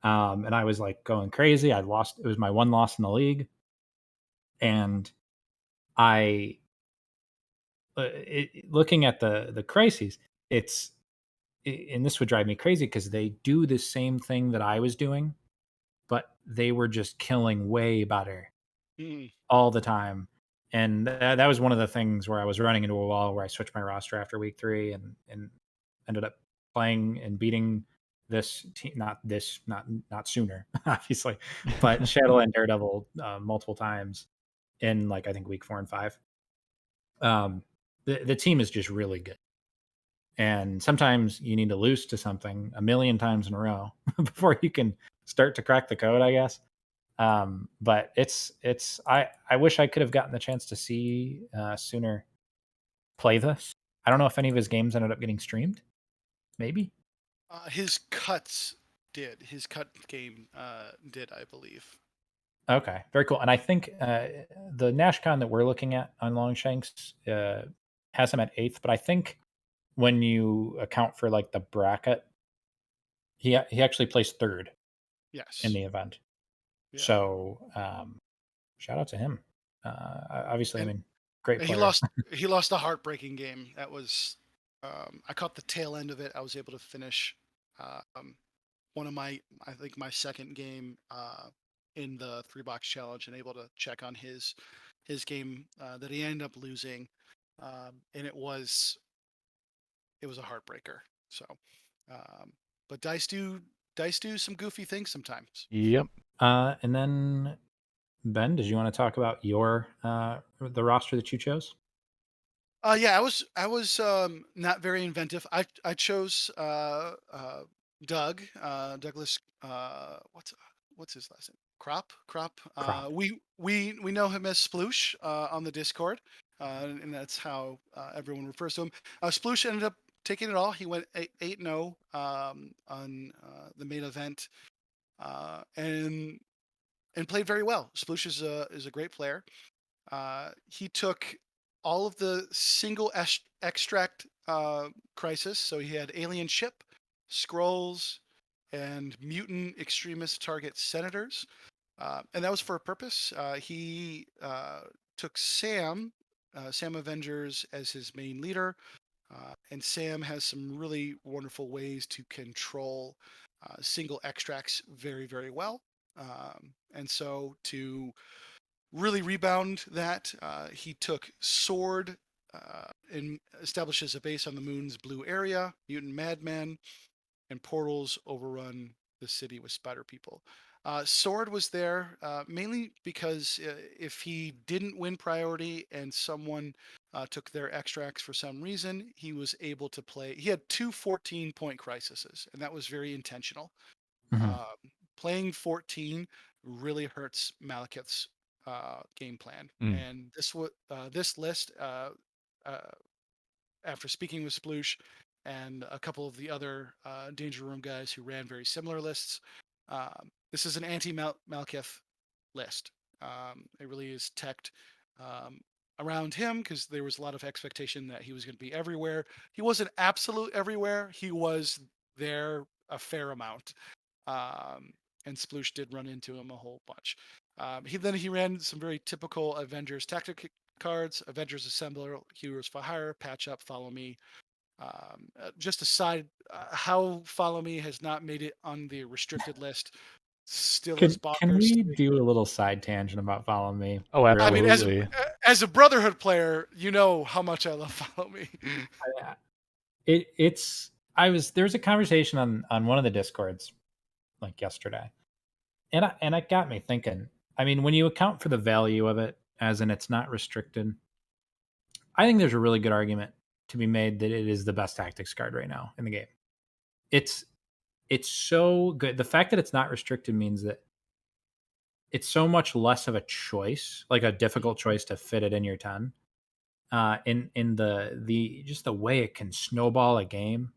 [SPEAKER 1] And I was like going crazy. I lost, it was my one loss in the league. And I looking at the crises, it's and this would drive me crazy because they do the same thing that I was doing, but they were just killing way better
[SPEAKER 3] Mm.
[SPEAKER 1] all the time. And that was one of the things where I was running into a wall where I switched my roster after week 3 and ended up playing and beating this team, not sooner, obviously, but Shadow and Daredevil multiple times in like I think week 4 and 5. The team is just really good. And sometimes you need to lose to something a million times in a row before you can start to crack the code, I guess. But I wish I could have gotten the chance to see Sooner play this. I don't know if any of his games ended up getting streamed. Maybe.
[SPEAKER 3] His cuts did. His cut game did, I believe.
[SPEAKER 1] Okay, very cool. And I think the NashCon that we're looking at on Longshanks has him at 8th, but I think when you account for like the bracket, he actually placed 3rd in
[SPEAKER 3] Yes.
[SPEAKER 1] the event.
[SPEAKER 3] Yeah.
[SPEAKER 1] So shout out to him. Obviously, I
[SPEAKER 3] And
[SPEAKER 1] mean, great
[SPEAKER 3] he
[SPEAKER 1] player.
[SPEAKER 3] lost a heartbreaking game. That was I caught the tail end of it. I was able to finish um, one of I think my second game in the 3 box challenge, and able to check on his game that he ended up losing. And it was a heartbreaker. So, um, but dice do some goofy things sometimes.
[SPEAKER 2] Yep.
[SPEAKER 1] And then Ben, did you want to talk about your the roster that you chose?
[SPEAKER 3] Yeah, I was not very inventive. I chose Douglas. What's his last name? Crop.
[SPEAKER 1] Crop.
[SPEAKER 3] We know him as Sploosh on the Discord, and that's how everyone refers to him. Sploosh ended up taking it all. He went 8-0 on the main event, and played very well. Sploosh is a great player. He took all of the single extract crisis. So he had alien ship, scrolls, and mutant extremist target senators. And that was for a purpose. He took Sam Avengers as his main leader. And Sam has some really wonderful ways to control single extracts very, very well. And so to really rebound that, he took Sword and establishes a base on the moon's blue area, Mutant Madman, and portals overrun the city with spider people. Sword was there mainly because if he didn't win priority and someone took their extracts for some reason, he was able to play. He had two 14-point crises, and that was very intentional.
[SPEAKER 1] Mhm.
[SPEAKER 3] Um, Playing 14 really hurts Malekith's game plan,
[SPEAKER 2] Mm.
[SPEAKER 3] and this list. Uh, After speaking with Sploosh and a couple of the other Danger Room guys who ran very similar lists, this is an anti-Malkith list. It really is teched um, around him because there was a lot of expectation that he was going to be everywhere. He wasn't absolute everywhere. He was there a fair amount. Um, and Sploosh did run into him a whole bunch. He ran some very typical Avengers tactic cards: Avengers Assembler, Heroes for Hire, Patch Up, Follow Me. Just aside, how Follow Me has not made it on the restricted list still is
[SPEAKER 1] Can
[SPEAKER 3] bonkers
[SPEAKER 1] we
[SPEAKER 3] to me.
[SPEAKER 1] do a little side tangent about Follow Me?
[SPEAKER 2] Oh,
[SPEAKER 3] I mean,
[SPEAKER 1] Really?
[SPEAKER 2] absolutely.
[SPEAKER 3] as a Brotherhood player, you know how much I love Follow Me.
[SPEAKER 1] I- it's there's a conversation on one of the discords like yesterday, and it got me thinking. I mean, when you account for the value of it, as in it's not restricted, I think there's a really good argument to be made that it is the best tactics card right now in the game. It's it's so good. The fact that it's not restricted means that it's so much less of a choice, like a difficult choice to fit it in your 10. In the just the way it can snowball a game.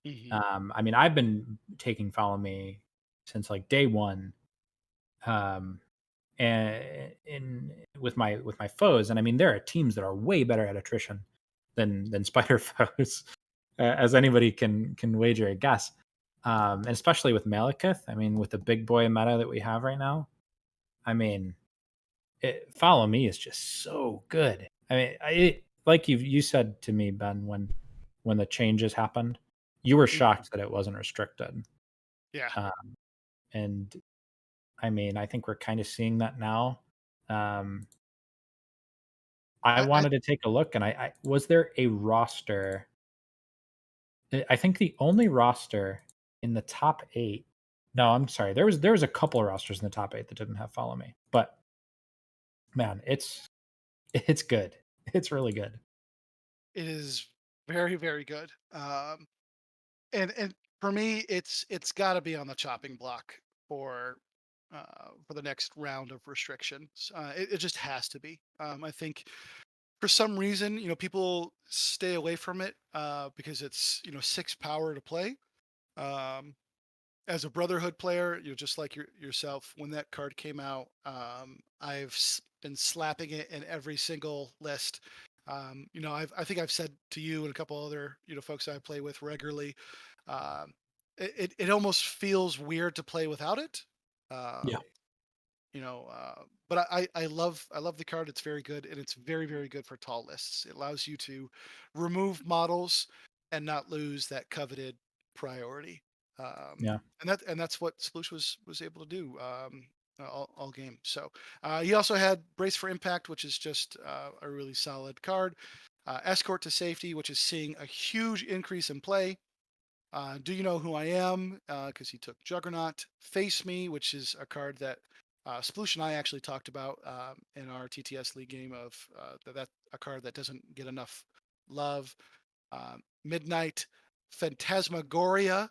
[SPEAKER 3] Mm-hmm.
[SPEAKER 1] I mean, I've been taking Follow Me since like day one, um, and in with my foes, and I mean, there are teams that are way better at attrition than Spider foes, as anybody can wager a guess. And especially with Malekith, I mean, with the big boy meta that we have right now, I mean, Follow Me is just so good. I mean, like you said to me, Ben, when the changes happened, you were
[SPEAKER 3] Mm-hmm.
[SPEAKER 1] shocked that it wasn't restricted.
[SPEAKER 3] Yeah.
[SPEAKER 1] Um, and I mean, I think we're kind of seeing that now. Um, I
[SPEAKER 3] I
[SPEAKER 1] wanted to take a look, and I was there a roster. I think the only roster in the top 8. No, I'm sorry. There was a couple of rosters in the top 8 that didn't have Follow Me, but man, it's good. It's really good.
[SPEAKER 3] It is very, very good. And for me, it's got to be on the chopping block for the next round of restrictions. It just has to be. I think for some reason, people stay away from it because it's 6 power to play. Um, as a Brotherhood player, just like yourself, when that card came out, I've been slapping it in every single list. I think I've said to you and a couple other folks I play with regularly, um, it almost feels weird to play without it.
[SPEAKER 1] Yeah.
[SPEAKER 3] Um, but I love the card. It's very good, and it's very, very good for tall lists. It allows you to remove models and not lose that coveted priority.
[SPEAKER 1] Yeah.
[SPEAKER 3] And that's what Sploosh was able to do all game. So he also had Brace for Impact, which is just a really solid card. Escort to Safety, which is seeing a huge increase in play. Do You Know Who I Am? Because he took Juggernaut. Face Me, which is a card that Sploosh and I actually talked about in our TTS League game of that a card that doesn't get enough love. Midnight Phantasmagoria,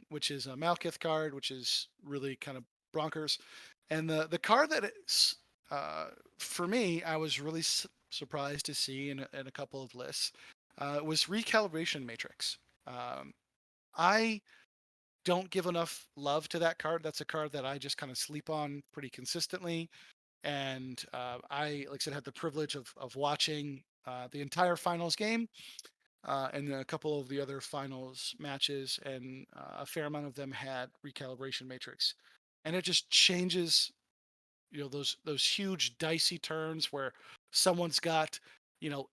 [SPEAKER 3] which is a Malkith card, which is really kind of bonkers. And the card that it's, for me, I was really surprised to see in a couple of lists was Recalibration Matrix. Um, I don't give enough love to that card. That's a card that I just kind of sleep on pretty consistently. And like I said, had the privilege of watching the entire finals game and a couple of the other finals matches, and a fair amount of them had Recalibration Matrix. And it just changes, those huge dicey turns where someone's got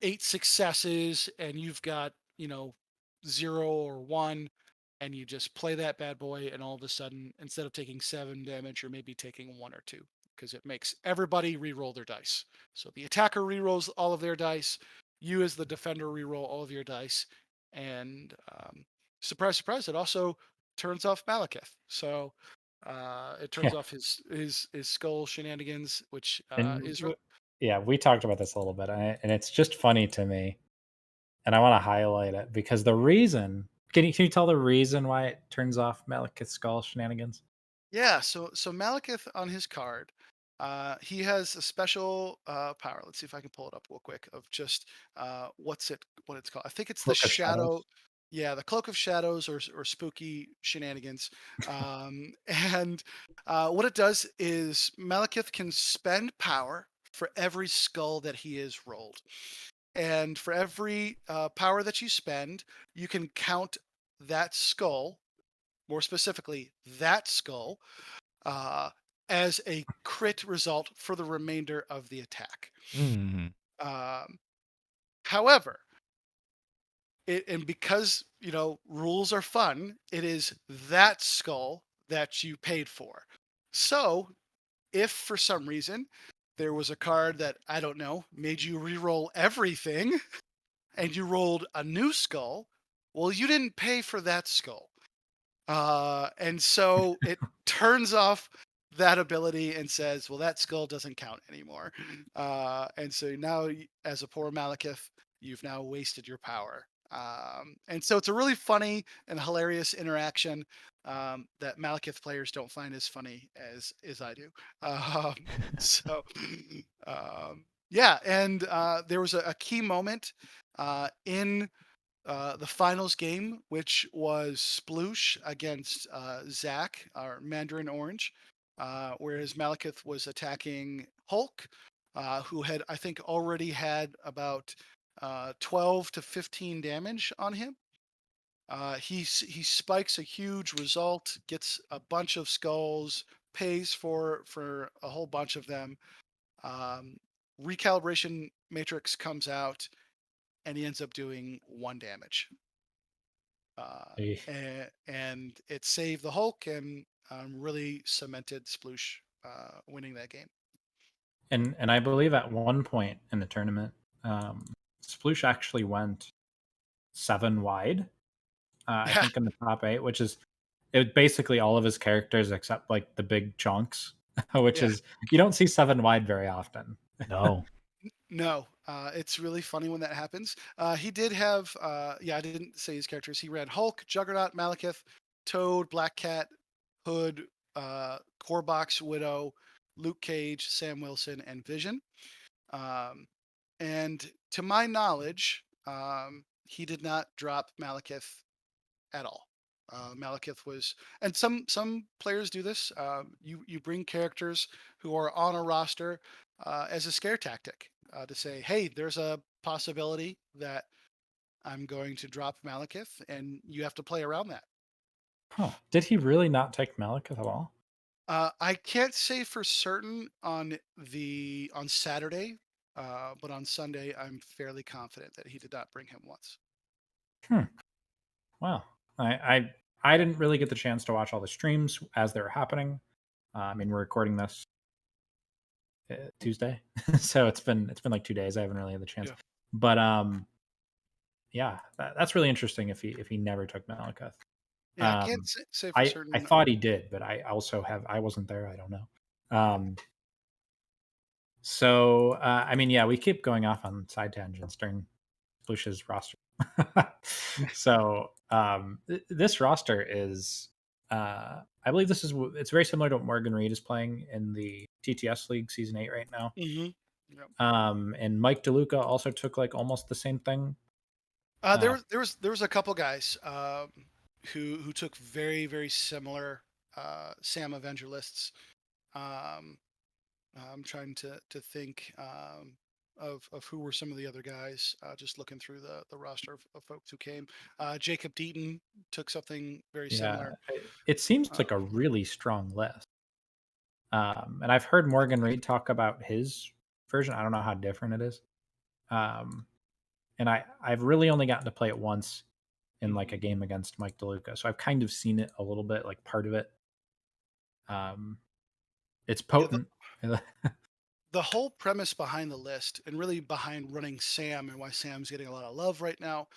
[SPEAKER 3] 8 successes and you've got 0 or 1, and you just play that bad boy, and all of a sudden, instead of taking 7 damage, you're maybe taking 1 or 2, because it makes everybody re-roll their dice. So the attacker re-rolls all of their dice, you as the defender re-roll all of your dice, and surprise, surprise, it also turns off Malekith. So it turns
[SPEAKER 1] Yeah.
[SPEAKER 3] off his skull shenanigans, which
[SPEAKER 1] And
[SPEAKER 3] is
[SPEAKER 1] yeah, we talked about this a little bit, and it's just funny to me, and I want to highlight it because the reason. Can you tell the reason why it turns off Malekith's skull shenanigans?
[SPEAKER 3] Yeah, so Malekith on his card, he has a special power. Let's see if I can pull it up real quick of just what it's called. I think it's the
[SPEAKER 1] Cloak of
[SPEAKER 3] shadow.
[SPEAKER 1] Shadows.
[SPEAKER 3] Yeah, the Cloak of Shadows or spooky shenanigans. And what it does is Malekith can spend power for every skull that he is rolled, and for every power that you spend, you can count that skull, more specifically that skull, uh, as a crit result for the remainder of the attack.
[SPEAKER 2] Mm.
[SPEAKER 3] Um, However, and because rules are fun, it is that skull that you paid for. So if for some reason there was a card that, I don't know, made you re-roll everything and you rolled a new skull, well, you didn't pay for that skull. And so it turns off that ability and says, well, that skull doesn't count anymore. And so now, as a poor Malekith, you've now wasted your power. And so it's a really funny and hilarious interaction that Malekith players don't find as funny as I do. Um, so, yeah, and there was a key moment in the finals game, which was Sploosh against Zach, our Mandarin Orange, whereas Malekith was attacking Hulk, who had, I think, already had about 12 to 15 damage on him. He spikes a huge result, gets a bunch of skulls, pays for a whole bunch of them. Um, Recalibration matrix comes out, and he ends up doing 1 damage.
[SPEAKER 1] Eh,
[SPEAKER 3] And it saved the Hulk and really cemented Sploosh winning that game.
[SPEAKER 1] and I believe at one point in the tournament, um, Sploosh actually went 7 wide. I
[SPEAKER 3] Yeah,
[SPEAKER 1] think in the top 8, which is it basically all of his characters except like the big chunks, which
[SPEAKER 3] yeah.
[SPEAKER 1] is you don't see 7 wide very often.
[SPEAKER 2] No.
[SPEAKER 3] No, it's really funny when that happens. He did have, yeah, I didn't say his characters. He ran Hulk, Juggernaut, Malekith, Toad, Black Cat, Hood, Corebox, Widow, Luke Cage, Sam Wilson, and Vision. Um, and to my knowledge, he did not drop Malekith at all. Malekith was, and some players do this. You bring characters who are on a roster as a scare tactic to say, hey, there's a possibility that I'm going to drop Malekith, and you have to play around that.
[SPEAKER 1] Huh. Did he really not take Malekith at all?
[SPEAKER 3] I can't say for certain on Saturday, but on Sunday, I'm fairly confident that he did not bring him once.
[SPEAKER 1] Hmm. Wow. I didn't really get the chance to watch all the streams as they were happening. I mean, we're recording this Tuesday, so it's been like 2 days. I haven't really had the chance,
[SPEAKER 3] Yeah.
[SPEAKER 1] but yeah, that's really interesting. If he never took Malekith,
[SPEAKER 3] Yeah, I can't
[SPEAKER 1] um,
[SPEAKER 3] say for
[SPEAKER 1] I
[SPEAKER 3] certain.
[SPEAKER 1] thought he did, but I wasn't there. I don't know. So I mean, yeah, we keep going off on side tangents during Lucia's roster. So this roster is, I believe it's very similar to what Morgan Reed is playing in the TTS League Season 8 right now.
[SPEAKER 3] Hmm. Yep.
[SPEAKER 1] And Mike DeLuca also took like almost the same thing.
[SPEAKER 3] There
[SPEAKER 1] Uh,
[SPEAKER 3] was a couple guys who took very very similar Sam Avenger lists. Um, I'm trying to think of who were some of the other guys. Just looking through the roster of folks who came. Jacob Deaton took something very
[SPEAKER 1] yeah,
[SPEAKER 3] similar.
[SPEAKER 1] it seems
[SPEAKER 3] Uh,
[SPEAKER 1] like a really strong list. And I've heard Morgan Reed talk about his version. I don't know how different it is. Um, and I've really only gotten to play it once in like a
[SPEAKER 3] Mhm.
[SPEAKER 1] game against Mike DeLuca, so I've kind of seen it a little bit, like part of it. Um, it's
[SPEAKER 3] Yeah,
[SPEAKER 1] potent.
[SPEAKER 3] the whole premise behind the list, and really behind running Sam and why Sam's getting a lot of love right now,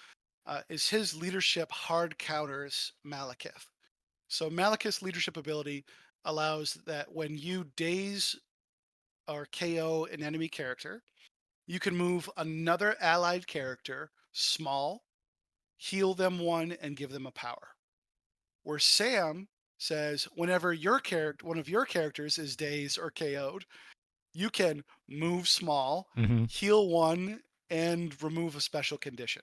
[SPEAKER 3] is his leadership hard counters Malekith. So Malekith's leadership ability allows that when you daze or KO an enemy character, you can move another allied character small, heal them one, and give them a power. Where Sam says whenever one of your characters is dazed or KO'd, you can move small,
[SPEAKER 2] Hmm.
[SPEAKER 3] heal one, and remove a special condition.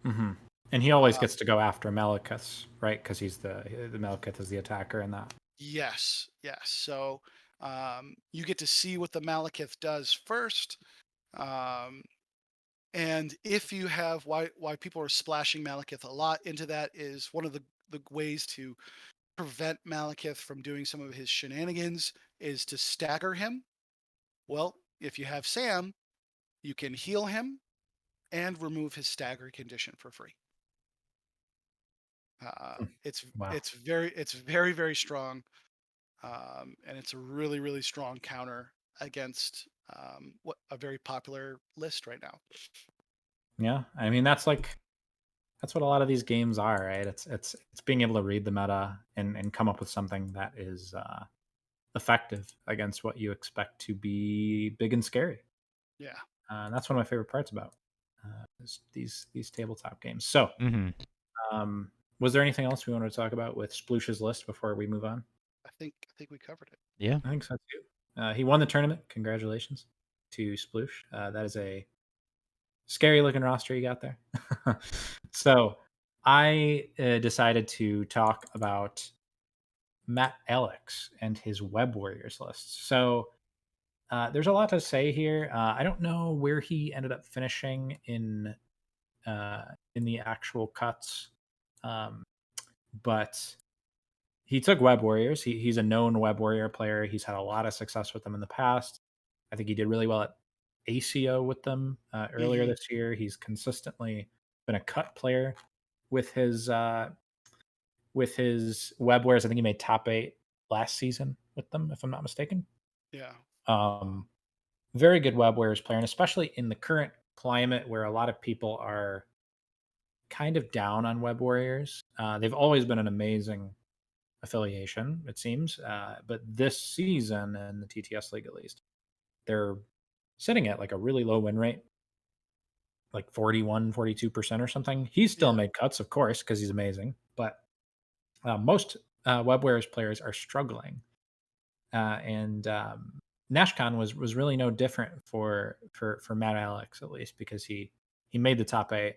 [SPEAKER 1] Hmm. And he always
[SPEAKER 3] Uh,
[SPEAKER 1] gets to go after Malekith, right? Because he's the Malekith is the attacker in that.
[SPEAKER 3] yes, yes. So you get to see what the Malekith does first. Um, and if you have why people are splashing Malekith a lot into that is one of the ways to prevent Malekith from doing some of his shenanigans is to stagger him. Well, if you have Sam, you can heal him and remove his stagger condition for free.
[SPEAKER 1] Hmm. Wow.
[SPEAKER 3] It's very very strong, and it's a really really strong counter against what a very popular list right now.
[SPEAKER 1] Yeah, I mean that's what a lot of these games are, right? It's being able to read the meta and come up with something that is effective against what you expect to be big and scary.
[SPEAKER 3] Yeah.
[SPEAKER 1] And that's one of my favorite parts about is these tabletop games. So,
[SPEAKER 2] Hmm.
[SPEAKER 1] um, was there anything else we wanted to talk about with Sploosh's list before we move on?
[SPEAKER 3] I think we covered it.
[SPEAKER 2] Yeah.
[SPEAKER 1] I think so too. He won the tournament. Congratulations to Sploosh. That is a scary looking roster you got there. So I decided to talk about Matt Alex and his Web Warriors list. So there's a lot to say here. I don't know where he ended up finishing in the actual cuts, um, but he took Web Warriors. He's a known Web Warrior player. He's had a lot of success with them in the past. I think he did really well at ACO with them earlier
[SPEAKER 3] Hmm.
[SPEAKER 1] this year. He's consistently been a cut player with his Web Warriors. I think he made top 8 last season with them, if I'm not mistaken.
[SPEAKER 3] Yeah.
[SPEAKER 1] Um, very good Web Warriors player, and especially in the current climate where a lot of people are kind of down on Web Warriors. They've always been an amazing affiliation, it seems. But this season in the TTS League, at least, they're sitting at like a really low win rate, like 41, 42% or something. He's still
[SPEAKER 3] Yeah.
[SPEAKER 1] made cuts, of course, because he's amazing. But most Web Warriors players are struggling. And NashCon was really no different for Matt Alex, at least, because he made the top 8.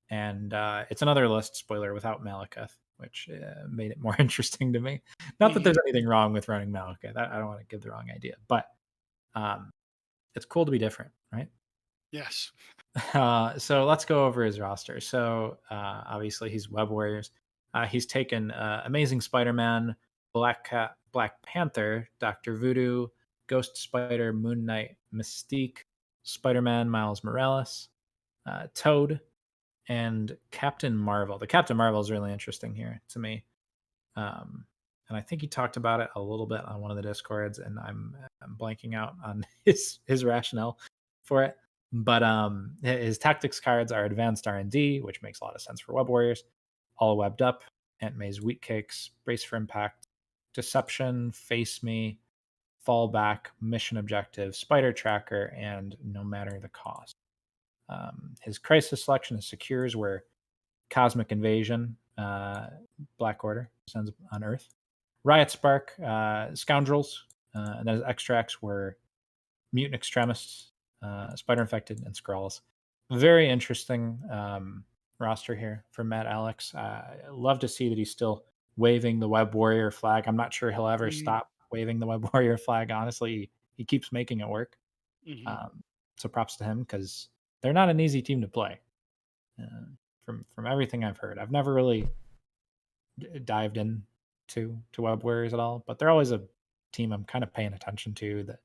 [SPEAKER 1] And it's another list spoiler without Malekith, which made it more interesting to me. Not that
[SPEAKER 3] Hmm.
[SPEAKER 1] there's anything wrong with running Malekith. I don't want to give the wrong idea, but um, it's cool to be different, right?
[SPEAKER 3] Yes.
[SPEAKER 1] So let's go over his roster. So obviously he's Web Warriors. He's taken Amazing Spider-Man, Black Cat, Black Panther, Doctor Voodoo, Ghost Spider, Moon Knight, Mystique, Spider-Man, Miles Morales, Toad, and Captain Marvel. The Captain Marvel is really interesting here to me. Um, and I think he talked about it a little bit on one of the discords, and I'm blanking out on his rationale for it. But his tactics cards are advanced R&D, which makes a lot of sense for Web Warriors. All webbed up, Aunt May's wheat cakes, brace for impact, deception, face me, fall back, mission objective, spider tracker, and no matter the cost. His crisis selection is secures, where Cosmic Invasion, Black Order sends on Earth. Riot Spark, Scoundrels, and then his extracts were Mutant Extremists, Spider Infected, and Skrulls. Very interesting roster here from Matt Alex. I love to see that he's still waving the Web Warrior flag. I'm not sure he'll ever
[SPEAKER 3] Hmm.
[SPEAKER 1] stop waving the Web Warrior flag. Honestly, he keeps making it work.
[SPEAKER 3] Hmm.
[SPEAKER 1] Um, so props to him because they're not an easy team to play. From everything I've heard, I've never really dived in to Web Warriors at all, but they're always a team I'm kind of paying attention to that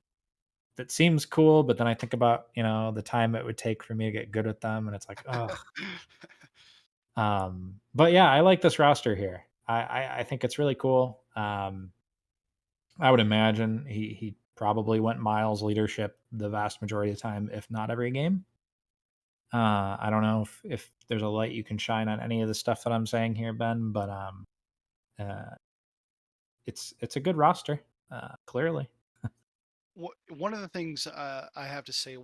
[SPEAKER 1] that seems cool, but then I think about, the time it would take for me to get good with them, and it's like, ugh. But yeah, I like this roster here. I think it's really cool. I would imagine he probably went Miles leadership the vast majority of the time, if not every game. I don't know if there's a light you can shine on any of the stuff that I'm saying here, Ben, but uh, it's a good roster, clearly.
[SPEAKER 3] One of the things I have to say,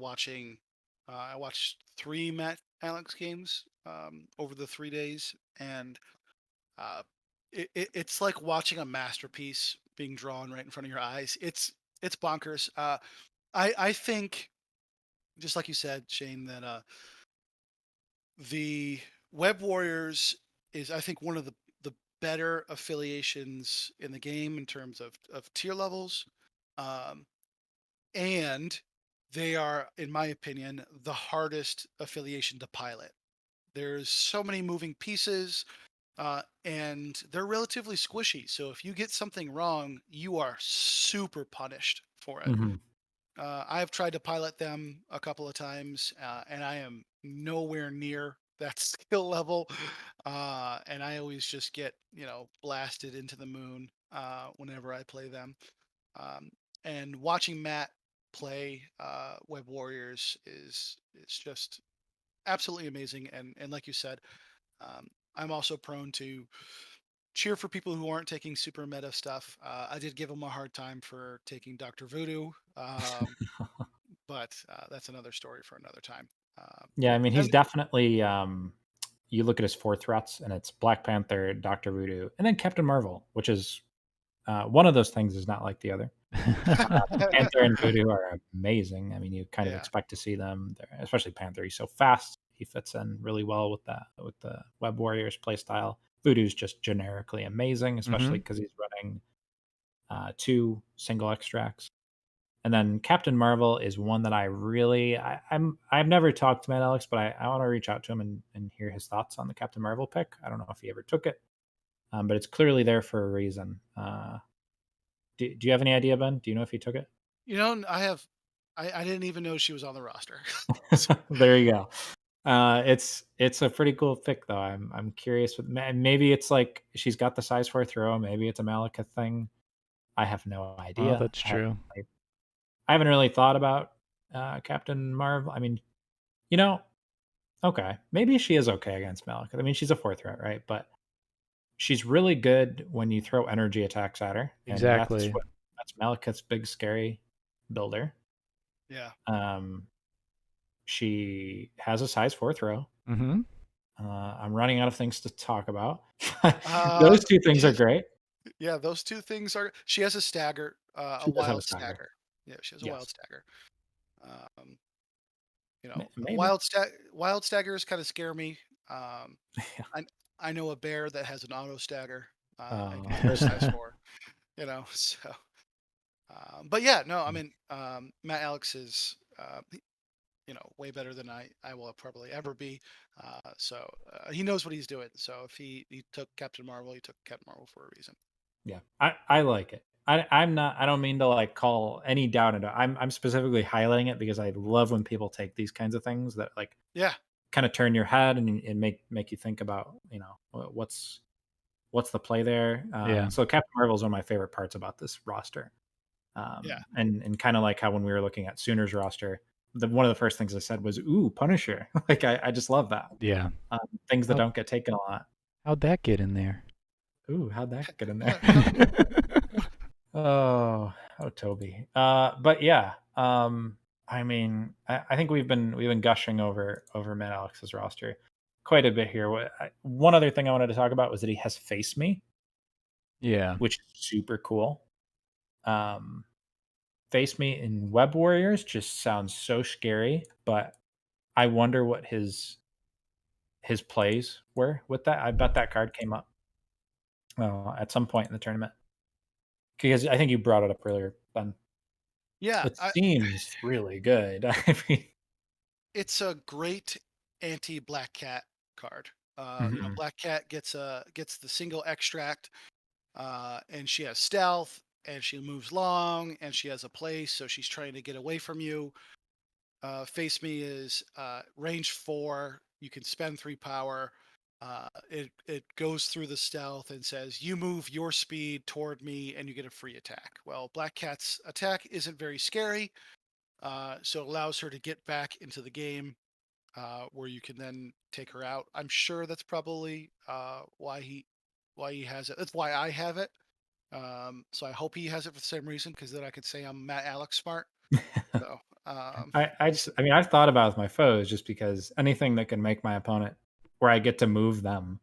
[SPEAKER 3] I watched 3 Matt Alex games over the 3 days, and uh, it's like watching a masterpiece being drawn right in front of your eyes. It's bonkers. I think, just like you said, Shane, that the Web Warriors is, I think, one of the better affiliations in the game in terms of tier levels. Um, and they are, in my opinion, the hardest affiliation to pilot. There's so many moving pieces, and they're relatively squishy. So if you get something wrong, you are super punished for it.
[SPEAKER 1] Mhm.
[SPEAKER 3] I've tried to pilot them a couple of times, and I am nowhere near that skill level. And I always just get, blasted into the moon whenever I play them. Um, and watching Matt play Web Warriors is just absolutely amazing. And like you said, I'm also prone to cheer for people who aren't taking super meta stuff. I did give him a hard time for taking Doctor Voodoo, but that's another story for another time.
[SPEAKER 1] Yeah, I mean, he's
[SPEAKER 3] And
[SPEAKER 1] definitely, you look at his 4 threats, and it's Black Panther, Doctor Voodoo, and then Captain Marvel, which is, one of those things is not like the other. Panther and Voodoo are amazing. I mean, you kind of
[SPEAKER 3] yeah,
[SPEAKER 1] expect to see them there, especially Panther. He's so fast. He fits in really well with the Web Warriors play style. Voodoo's just generically amazing, especially
[SPEAKER 2] Hmm.
[SPEAKER 1] because he's running 2 single extracts. And then Captain Marvel is one that I've never talked to Matt Alex, but I want to reach out to him and hear his thoughts on the Captain Marvel pick. I don't know if he ever took it, but it's clearly there for a reason. Do you have any idea, Ben? Do you know if he took it?
[SPEAKER 3] I didn't even know she was on the roster.
[SPEAKER 1] There you go. It's a pretty cool pick though. I'm curious with maybe it's like she's got the size for a throw. Maybe it's a Malekith thing. I have no
[SPEAKER 2] Well,
[SPEAKER 1] idea.
[SPEAKER 2] that's true.
[SPEAKER 1] I haven't really thought about Captain Marvel. I mean, you know, okay, maybe she is okay against Malekith. I mean, she's a 4 threat, right? But she's really good when you throw energy attacks at her, and
[SPEAKER 2] Exactly.
[SPEAKER 1] that's Malekith's big scary builder.
[SPEAKER 3] Yeah.
[SPEAKER 1] Um, she has a size 4 throw.
[SPEAKER 2] Hmm.
[SPEAKER 1] I'm running out of things to talk about.
[SPEAKER 3] Uh,
[SPEAKER 1] Those 2 things are great.
[SPEAKER 3] yeah, those two things are. She has a stagger, a
[SPEAKER 1] She does have a
[SPEAKER 3] wild
[SPEAKER 1] stagger.
[SPEAKER 3] stagger. Yeah, she has a wild
[SPEAKER 1] Yes.
[SPEAKER 3] stagger. Um,
[SPEAKER 1] Maybe.
[SPEAKER 3] wild staggers kind of scare me. Um,
[SPEAKER 1] Yeah.
[SPEAKER 3] I I know a bear that has an auto stagger and can throw size
[SPEAKER 1] Uh,
[SPEAKER 3] four. So. But yeah, no, I mean, Matt Alex is, way better than I will probably ever be. He knows what he's doing. So if he took Captain Marvel, he took Captain Marvel for a reason.
[SPEAKER 1] yeah. I like it. I'm not I don't mean to, like, call any doubt into it. I'm specifically highlighting it because I love when people take these kinds of things that, like,
[SPEAKER 3] Yeah,
[SPEAKER 1] kinda turn your head and make you think about, what's the play there.
[SPEAKER 2] Yeah.
[SPEAKER 1] So Captain Marvel is one of my favorite parts about this roster.
[SPEAKER 3] yeah,
[SPEAKER 1] And kind of like how when we were looking at Sooners roster, one of the first things I said was, "Ooh, Punisher!" Like I just love that.
[SPEAKER 2] Yeah.
[SPEAKER 1] Things that
[SPEAKER 2] How,
[SPEAKER 1] don't get taken a lot.
[SPEAKER 2] how'd that get in there?
[SPEAKER 1] Ooh, how'd that get in there?
[SPEAKER 3] yeah. How,
[SPEAKER 1] Oh, Toby. But yeah, I mean, I think we've been gushing over Matt Alex's roster quite a bit here. One other thing I wanted to talk about was that he has Face Me,
[SPEAKER 2] Yeah.
[SPEAKER 1] which is super cool. Um, Face Me in Web Warriors just sounds so scary, but I wonder what his plays were with that. I bet that card came up at some point in the tournament because I think you brought it up earlier, Ben.
[SPEAKER 3] yeah,
[SPEAKER 1] It seems really good. I mean,
[SPEAKER 3] it's a great anti Black Cat card.
[SPEAKER 1] mhm.
[SPEAKER 3] Black Cat gets the single extract, and she has stealth. and she moves long, and she has a place, so she's trying to get away from you. Face Me is range 4. You can spend 3 power. It goes through the stealth and says you move your speed toward me and you get a free attack. Well, Black Cat's attack isn't very scary, so it allows her to get back into the game, where you can then take her out. I'm sure that's probably why he has it. That's why I have it. So I hope he has it for the same reason, because then I could say I'm Matt Alex smart. So
[SPEAKER 1] I mean, I've thought about with my foes just because anything that can make my opponent where I get to move them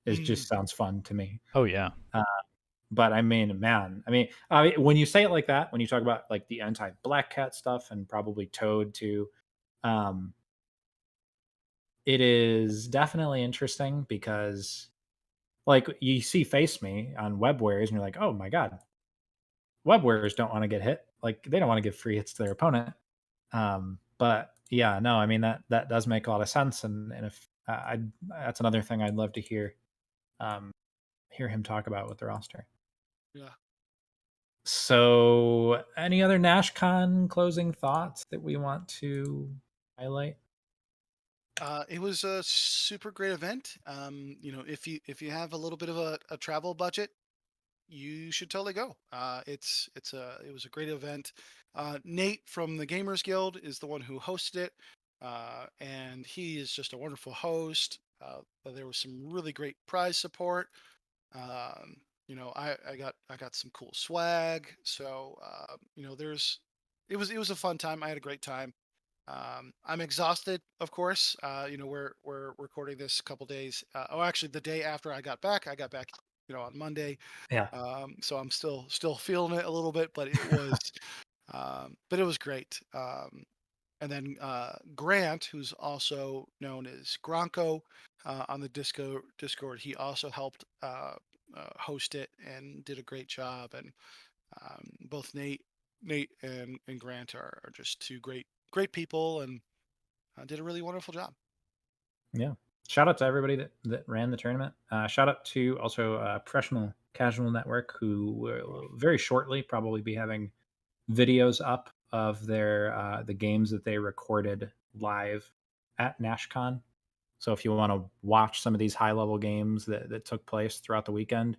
[SPEAKER 1] is
[SPEAKER 3] mm,
[SPEAKER 1] just sounds fun to me.
[SPEAKER 2] Oh yeah.
[SPEAKER 1] But I mean, man, when you say it like that, when you talk about like the anti Black Cat stuff and probably Toad too, um, it is definitely interesting because like you see Face Me on web warriors and you're like, oh my god, web warriors don't want to get hit. Like they don't want to give free hits to their opponent. But yeah, no, I mean that does make a lot of sense, and if I that's another thing I'd love to um, hear him talk about with the roster.
[SPEAKER 3] yeah.
[SPEAKER 1] So, any other NashCon closing thoughts that we want to highlight?
[SPEAKER 3] It was a super great event. If you have a little bit of a travel budget, you should totally go. It was a great event. Nate from the Gamers Guild is the one who hosted it, and he is just a wonderful host. There was some really great prize support. I got some cool swag. So there's it was a fun time. I had a great time. I'm exhausted, of course. We're recording this a couple days. Actually, the day after I got back. I got back, on Monday.
[SPEAKER 1] Yeah.
[SPEAKER 3] So I'm still feeling it a little bit, but it was great. And then Grant, who's also known as Gronko on the Discord, he also helped host it and did a great job. And both Nate and Grant are just two great people, and did a really wonderful job.
[SPEAKER 1] Yeah. Shout out to everybody that ran the tournament. Shout out to also Professional Casual Network, who will very shortly probably be having videos up of their the games that they recorded live at NashCon. So if you want to watch some of these high level games that took place throughout the weekend,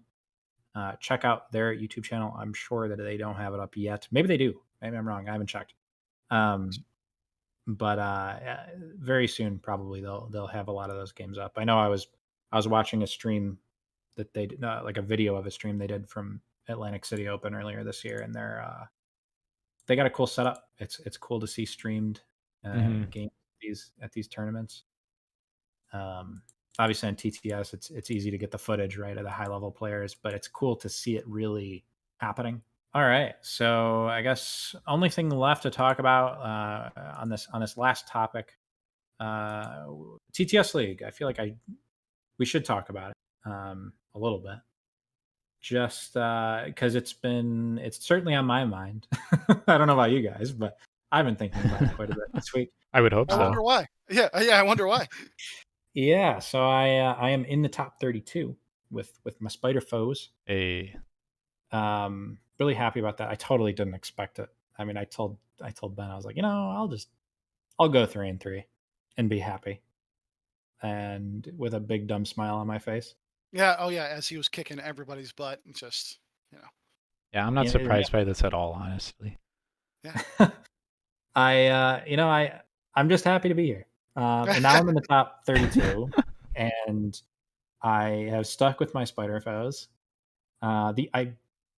[SPEAKER 1] check out their YouTube channel. I'm sure that they don't have it up yet. Maybe they do. Maybe I'm wrong. I haven't checked. But very soon probably they'll have a lot of those games up. I know I was watching a stream that they did, like a video of a stream they did from Atlantic City Open earlier this year, and they got a cool setup. It's cool to see streamed
[SPEAKER 2] Mhm.
[SPEAKER 1] games at these tournaments. Obviously on TTS, it's easy to get the footage right of the high level players, but it's cool to see it really happening. All right, so I guess only thing left to talk about on this last topic, uh, TTS League. I feel like we should talk about it a little bit, just because it's certainly on my mind. I don't know about you guys, but I've been thinking about it quite a bit this week.
[SPEAKER 2] I would hope
[SPEAKER 3] I
[SPEAKER 2] so.
[SPEAKER 3] wonder why. Yeah, I wonder why.
[SPEAKER 1] Yeah, so I am in the top 32 with my spider foes.
[SPEAKER 2] A
[SPEAKER 1] Really happy about that. I totally didn't expect it. I mean, I told Ben, I was like, I'll go 3-3 and be happy, and with a big dumb smile on my face.
[SPEAKER 3] Yeah. Oh yeah. As he was kicking everybody's butt, and just you know.
[SPEAKER 2] yeah, I'm not
[SPEAKER 1] Yeah,
[SPEAKER 2] surprised by this at all, honestly.
[SPEAKER 3] Yeah.
[SPEAKER 1] I'm just happy to be here. And now I'm in the top 32, and I have stuck with my spider foes. I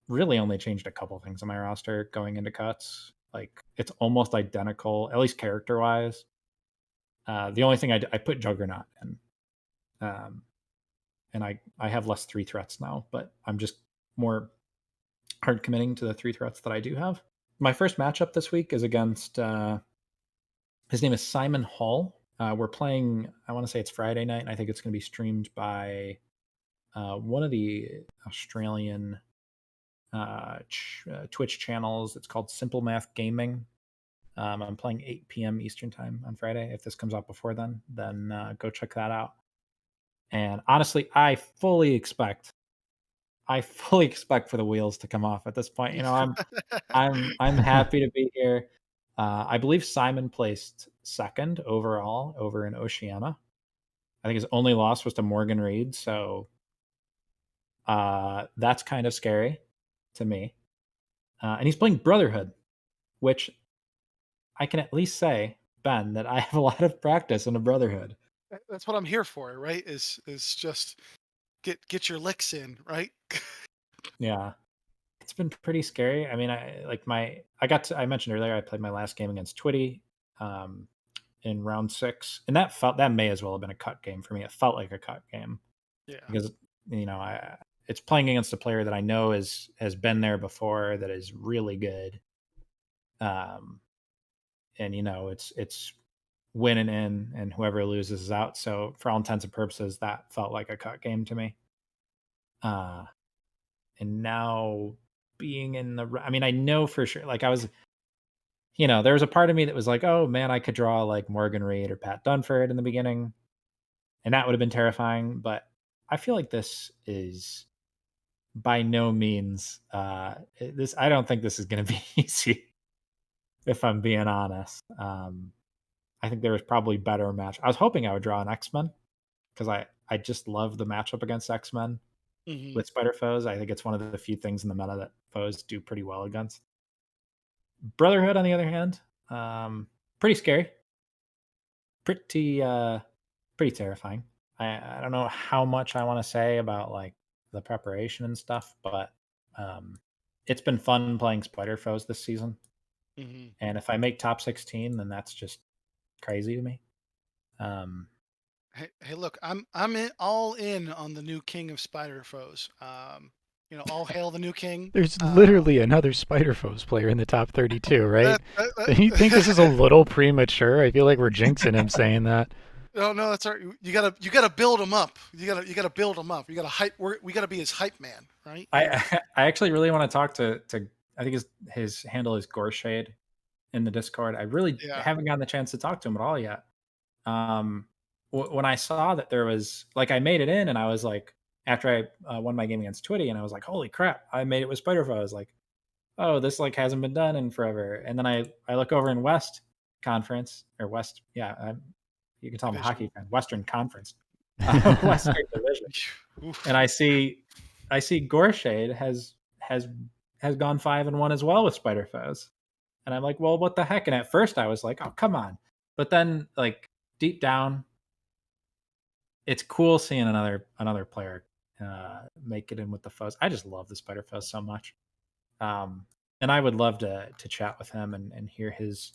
[SPEAKER 1] really only changed a couple things on my roster going into cuts. Like it's almost identical, at least character wise. The only thing I put Juggernaut in, um, and I have less 3 threats now, but I'm just more hard committing to the 3 threats that I do have. My first matchup this week is against his name is Simon Hall. We're playing. I want to say it's Friday night, and I think it's going to be streamed by one of the Australian Twitch channels. It's called Simple Math Gaming. I'm playing 8 p.m. Eastern time on Friday. If this comes out before then go check that out. And honestly, I fully expect I fully expect for the wheels to come off at this point. You know, I'm happy to be here. I believe Simon placed second overall over in Oceania. I think his only loss was to Morgan Reed, so that's kind of scary to me. And he's playing Brotherhood, which I can at least say, Ben, that I have a lot of practice in a Brotherhood.
[SPEAKER 3] That's what I'm here for, right? Is just get your licks in, right?
[SPEAKER 1] Yeah. It's been pretty scary. I mean, I mentioned earlier I played my last game against Twitty in round 6, and that may as well have been a cut game for me. It felt like a cut game
[SPEAKER 3] Yeah.
[SPEAKER 1] because it's playing against a player that I know has been there before, that is really good. And it's winning in, and whoever loses is out. So for all intents and purposes, that felt like a cut game to me. And now being in I mean, I know for sure, like there was a part of me that was like, oh man, I could draw like Morgan Reed or Pat Dunford in the beginning, and that would have been terrifying. But I feel like this is by no means I don't think this is going to be easy, if I'm being honest. I think there was probably better match. I was hoping I would draw an X-Men because I just love the matchup against X-Men
[SPEAKER 3] Hmm.
[SPEAKER 1] with Spider Foes. I think it's one of the few things in the meta that foes do pretty well against. Brotherhood, on the other hand, pretty scary, pretty pretty terrifying. I don't know how much I want to say about like the preparation and stuff, but it's been fun playing Spider Foes this season.
[SPEAKER 3] Hmm.
[SPEAKER 1] And if I make top 16, then that's just crazy to me. Um,
[SPEAKER 3] Hey, look, all in on the new King of Spider Foes. All hail the new king.
[SPEAKER 2] There's literally another Spider Foes player in the top 32, right? Do you think this is a
[SPEAKER 3] that-
[SPEAKER 2] little premature? I feel like we're jinxing him saying that.
[SPEAKER 3] no, that's all right. You gotta build him up. You gotta build him up. You gotta hype. We gotta be his hype man, right?
[SPEAKER 1] I actually really want to talk to I think his handle is Gorshade in the Discord. I really
[SPEAKER 3] Yeah.
[SPEAKER 1] haven't gotten the chance to talk to him at all yet. When I saw that there was like I made it in, and I was like, after I won my game against Twitty, and I was like, holy crap, I made it with Spiderfo. I was like, oh, this like hasn't been done in forever. And then I look over in West Conference or West, yeah, you can tell I'm a
[SPEAKER 3] Division.
[SPEAKER 1] hockey fan. Western Conference, Western Division,
[SPEAKER 3] Oof.
[SPEAKER 1] and I see Gorshade has gone 5-1 as well with Spider Foes. And I'm like, well, what the heck? And at first I was like, oh, come on. But then like deep down, it's cool seeing another player make it in with the foes. I just love the Spider Foes so much. And I would love to chat with him and hear his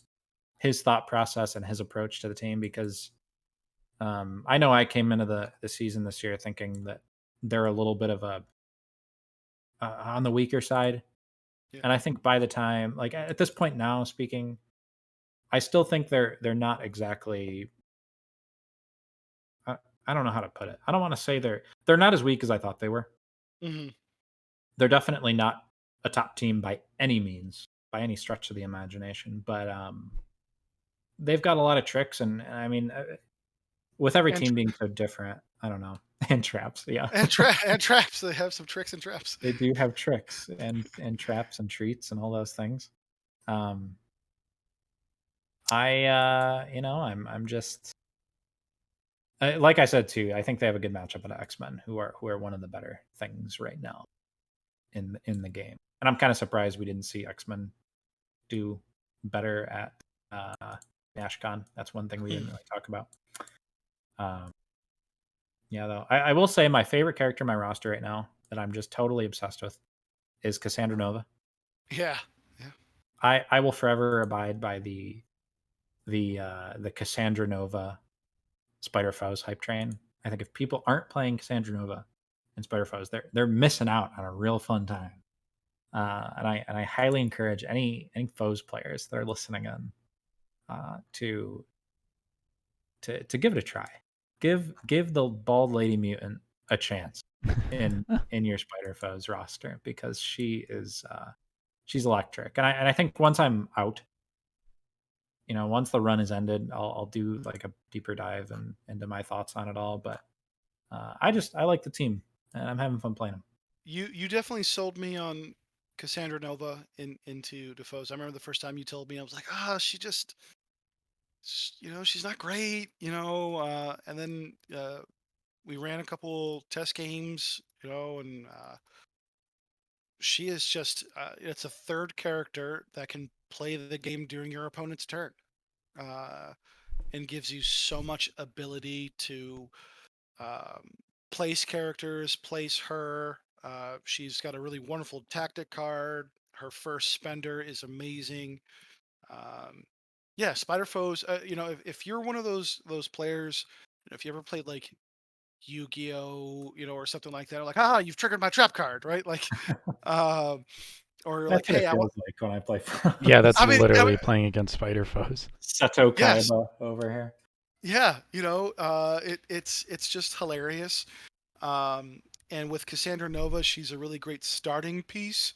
[SPEAKER 1] thought process and his approach to the team, because I know I came into the season this year thinking that they're a little bit of a on the weaker side.
[SPEAKER 3] Yeah.
[SPEAKER 1] And I think by the time, like at this point now speaking, I still think they're not exactly. I don't know how to put it. I don't want to say they're not as weak as I thought they were.
[SPEAKER 3] Hmm.
[SPEAKER 1] They're definitely not a top team by any means, by any stretch of the imagination. But they've got a lot of tricks, and I mean, with every
[SPEAKER 3] And
[SPEAKER 1] team being so different, I don't know, and traps. Yeah,
[SPEAKER 3] and traps. They have some tricks and traps.
[SPEAKER 1] they do have tricks and traps and treats and all those things. Um, I'm just like I said too. I think they have a good matchup at X Men, who are one of the better things right now in the game. And I'm kind of surprised we didn't see X Men do better at NashCon. That's one thing we didn't really talk about. Yeah, though I will say my favorite character in my roster right now that I'm just totally obsessed with is Cassandra Nova.
[SPEAKER 3] Yeah.
[SPEAKER 1] I will forever abide by the Cassandra Nova Spider Foes hype train. I think if people aren't playing Cassandra Nova and Spider Foes, they're missing out on a real fun time. And I highly encourage any Foes players that are listening in to give it a try. Give the bald lady mutant a chance in your Spider Foes roster, because she's electric. And I think once I'm out, once the run is ended, I'll do like a deeper dive and into my thoughts on it all. But I like the team, and I'm having fun playing them.
[SPEAKER 3] you definitely sold me on Cassandra Nova into Defoe's. I remember the first time you told me, I was like, she just, she's not great, and then we ran a couple test games, and she is just, it's a third character that can play the game during your opponent's turn, uh, and gives you so much ability to um, place characters, place her. She's got a really wonderful tactic card. Her first spender is amazing. Um, yeah, Spider Foes. If you're one of those players, if you ever played like Yu-Gi-Oh, or something like that, like, you've triggered my trap card, right? Like, um, or like,
[SPEAKER 1] That's what
[SPEAKER 3] hey,
[SPEAKER 1] it feels like when I play.
[SPEAKER 2] Yeah, that's
[SPEAKER 3] I mean,
[SPEAKER 2] literally playing against spider foes.
[SPEAKER 1] Seto
[SPEAKER 3] yes,
[SPEAKER 1] Kaiba over here.
[SPEAKER 3] yeah, it's just hilarious. Um, and with Cassandra Nova, she's a really great starting piece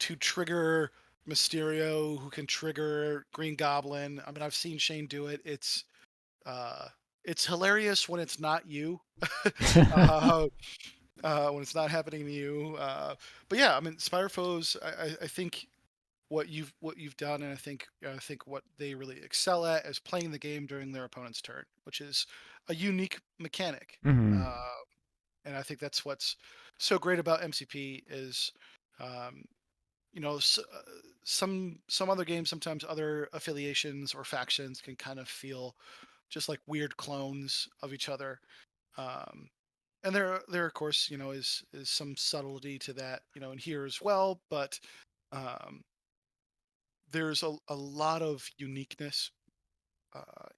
[SPEAKER 3] to trigger Mysterio, who can trigger Green Goblin. I mean, I've seen Shane do it. Uh, it's hilarious when it's not you, uh, when it's not happening to you. But yeah, I mean, Spider Foes. I think what you've done, and I think what they really excel at is playing the game during their opponent's turn, which is a unique mechanic.
[SPEAKER 2] Hmm.
[SPEAKER 3] Uh, and I think that's what's so great about MCP is, um, some other games, sometimes other affiliations or factions can kind of feel just like weird clones of each other. Um, and there of course is some subtlety to that in here as well, but um, there's a lot of uniqueness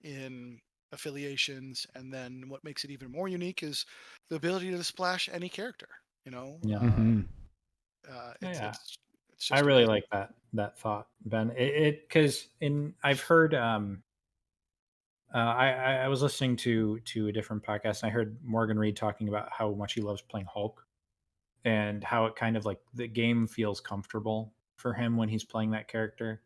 [SPEAKER 3] in affiliations, and then what makes it even more unique is the ability to splash any character. You know,
[SPEAKER 1] Yeah.
[SPEAKER 3] uh,
[SPEAKER 2] Hmm.
[SPEAKER 3] uh, it's
[SPEAKER 1] Yeah.
[SPEAKER 3] it's it's
[SPEAKER 1] I
[SPEAKER 3] just
[SPEAKER 1] really
[SPEAKER 3] amazing.
[SPEAKER 1] like that thought, Ben. It because in I've heard I was listening to a different podcast and I heard Morgan Reed talking about how much he loves playing Hulk and how it kind of like the game feels comfortable for him when he's playing that character.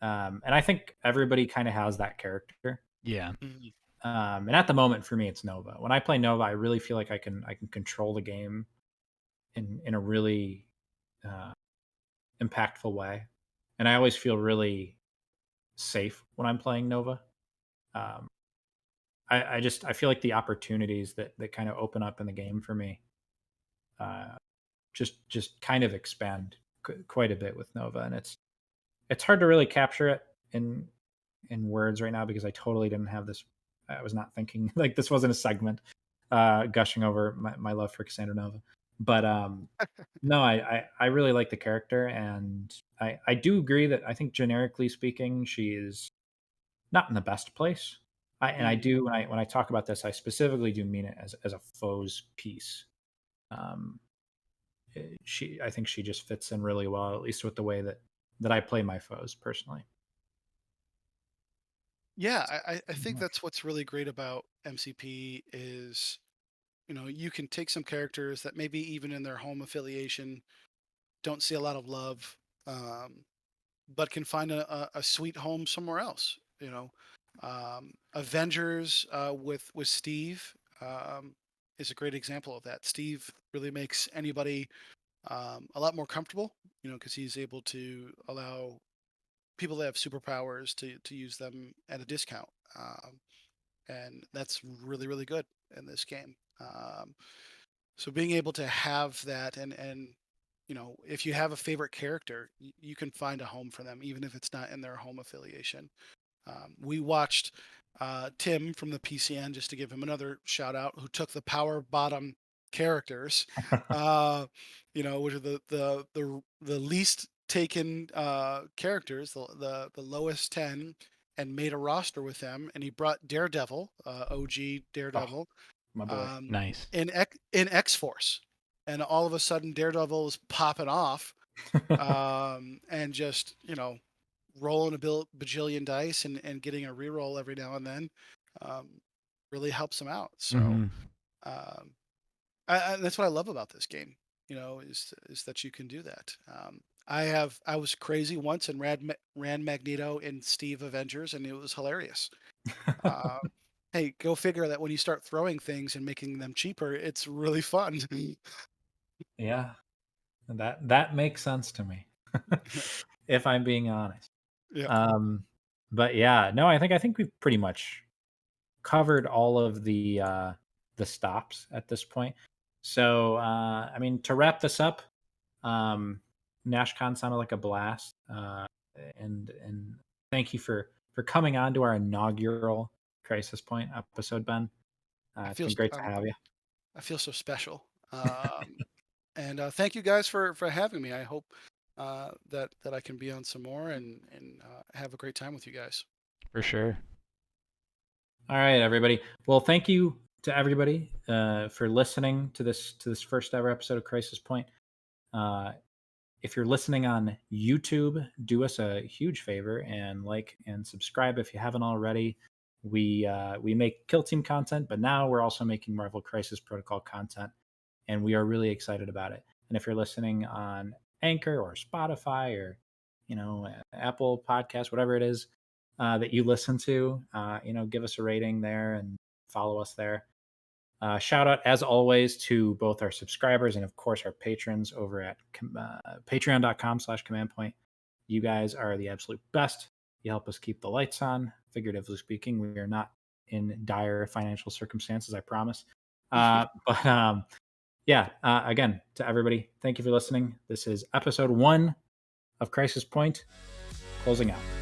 [SPEAKER 1] And I think everybody kind of has that character.
[SPEAKER 2] Yeah.
[SPEAKER 3] Mhm.
[SPEAKER 1] And at the moment for me it's Nova. When I play Nova, I really feel like I can control the game in a really uh, impactful way. And I always feel really safe when I'm playing Nova. Um, I feel like the opportunities that kind of open up in the game for me uh, just kind of expand quite a bit with Nova, and it's hard to really capture it in words right now because I totally didn't have this. I was not thinking like this wasn't a segment gushing over my love for Cassandra Nova, but no, I really like the character, and I do agree that I think generically speaking, she is not in the best place. I
[SPEAKER 3] Mhm.
[SPEAKER 1] do when I talk about this, I specifically do mean it as a foes piece. Um, I think she just fits in really well, at least with the way that I play my foes personally.
[SPEAKER 3] Yeah, I think that's what's really great about MCP is you can take some characters that maybe even in their home affiliation don't see a lot of love, um, but can find a sweet home somewhere else. Avengers with Steve is a great example of that. Steve really makes anybody a lot more comfortable, because he's able to allow people that have superpowers to use them at a discount, and that's really really good in this game. So being able to have that, and if you have a favorite character, you can find a home for them, even if it's not in their home affiliation. We watched Tim from the PCN, just to give him another shout out, who took the power bottom characters, uh, which are the least taken characters, the lowest 10, and made a roster with them. And he brought Daredevil, OG
[SPEAKER 1] Oh,
[SPEAKER 3] Daredevil,
[SPEAKER 1] my boy.
[SPEAKER 3] um,
[SPEAKER 2] Nice.
[SPEAKER 3] in X Force, and all of a sudden Daredevil was popping off, and just rolling a bajillion dice and getting a reroll every now and then, um, really helps him out. So,
[SPEAKER 2] Hmm.
[SPEAKER 3] um, that's what I love about this game. Is that you can do that. I was crazy once and ran Magneto in Steve Avengers, and it was hilarious. Uh, hey, go figure that when you start throwing things and making them cheaper, it's really fun.
[SPEAKER 1] Yeah, that makes sense to me, if I'm being honest.
[SPEAKER 3] Yeah.
[SPEAKER 1] But yeah, no, I think we've pretty much covered all of the stops at this point. So, I mean, to wrap this up, um, NashCon sounded like a blast, and thank you for coming on to our inaugural Crisis Point episode, Ben.
[SPEAKER 3] I
[SPEAKER 1] It's
[SPEAKER 3] feel
[SPEAKER 1] been
[SPEAKER 3] s-
[SPEAKER 1] great to have you.
[SPEAKER 3] I feel so special. And thank you guys for having me. I hope that I can be on some more and have a great time with you guys.
[SPEAKER 2] For sure.
[SPEAKER 1] All right, everybody. Well, thank you to everybody for listening to this first ever episode of Crisis Point. Uh, if you're listening on YouTube, do us a huge favor and like and subscribe if you haven't already. We make Kill Team content, but now we're also making Marvel Crisis Protocol content, and we are really excited about it. And if you're listening on Anchor or Spotify or Apple Podcast, whatever it is that you listen to, give us a rating there and follow us there. Shout out, as always, to both our subscribers and, of course, our patrons over at patreon.com/command point. You guys are the absolute best. You help us keep the lights on. Figuratively speaking, we are not in dire financial circumstances, I promise. But yeah, again, to everybody, thank you for listening. This is episode 1 of Crisis Point, closing out.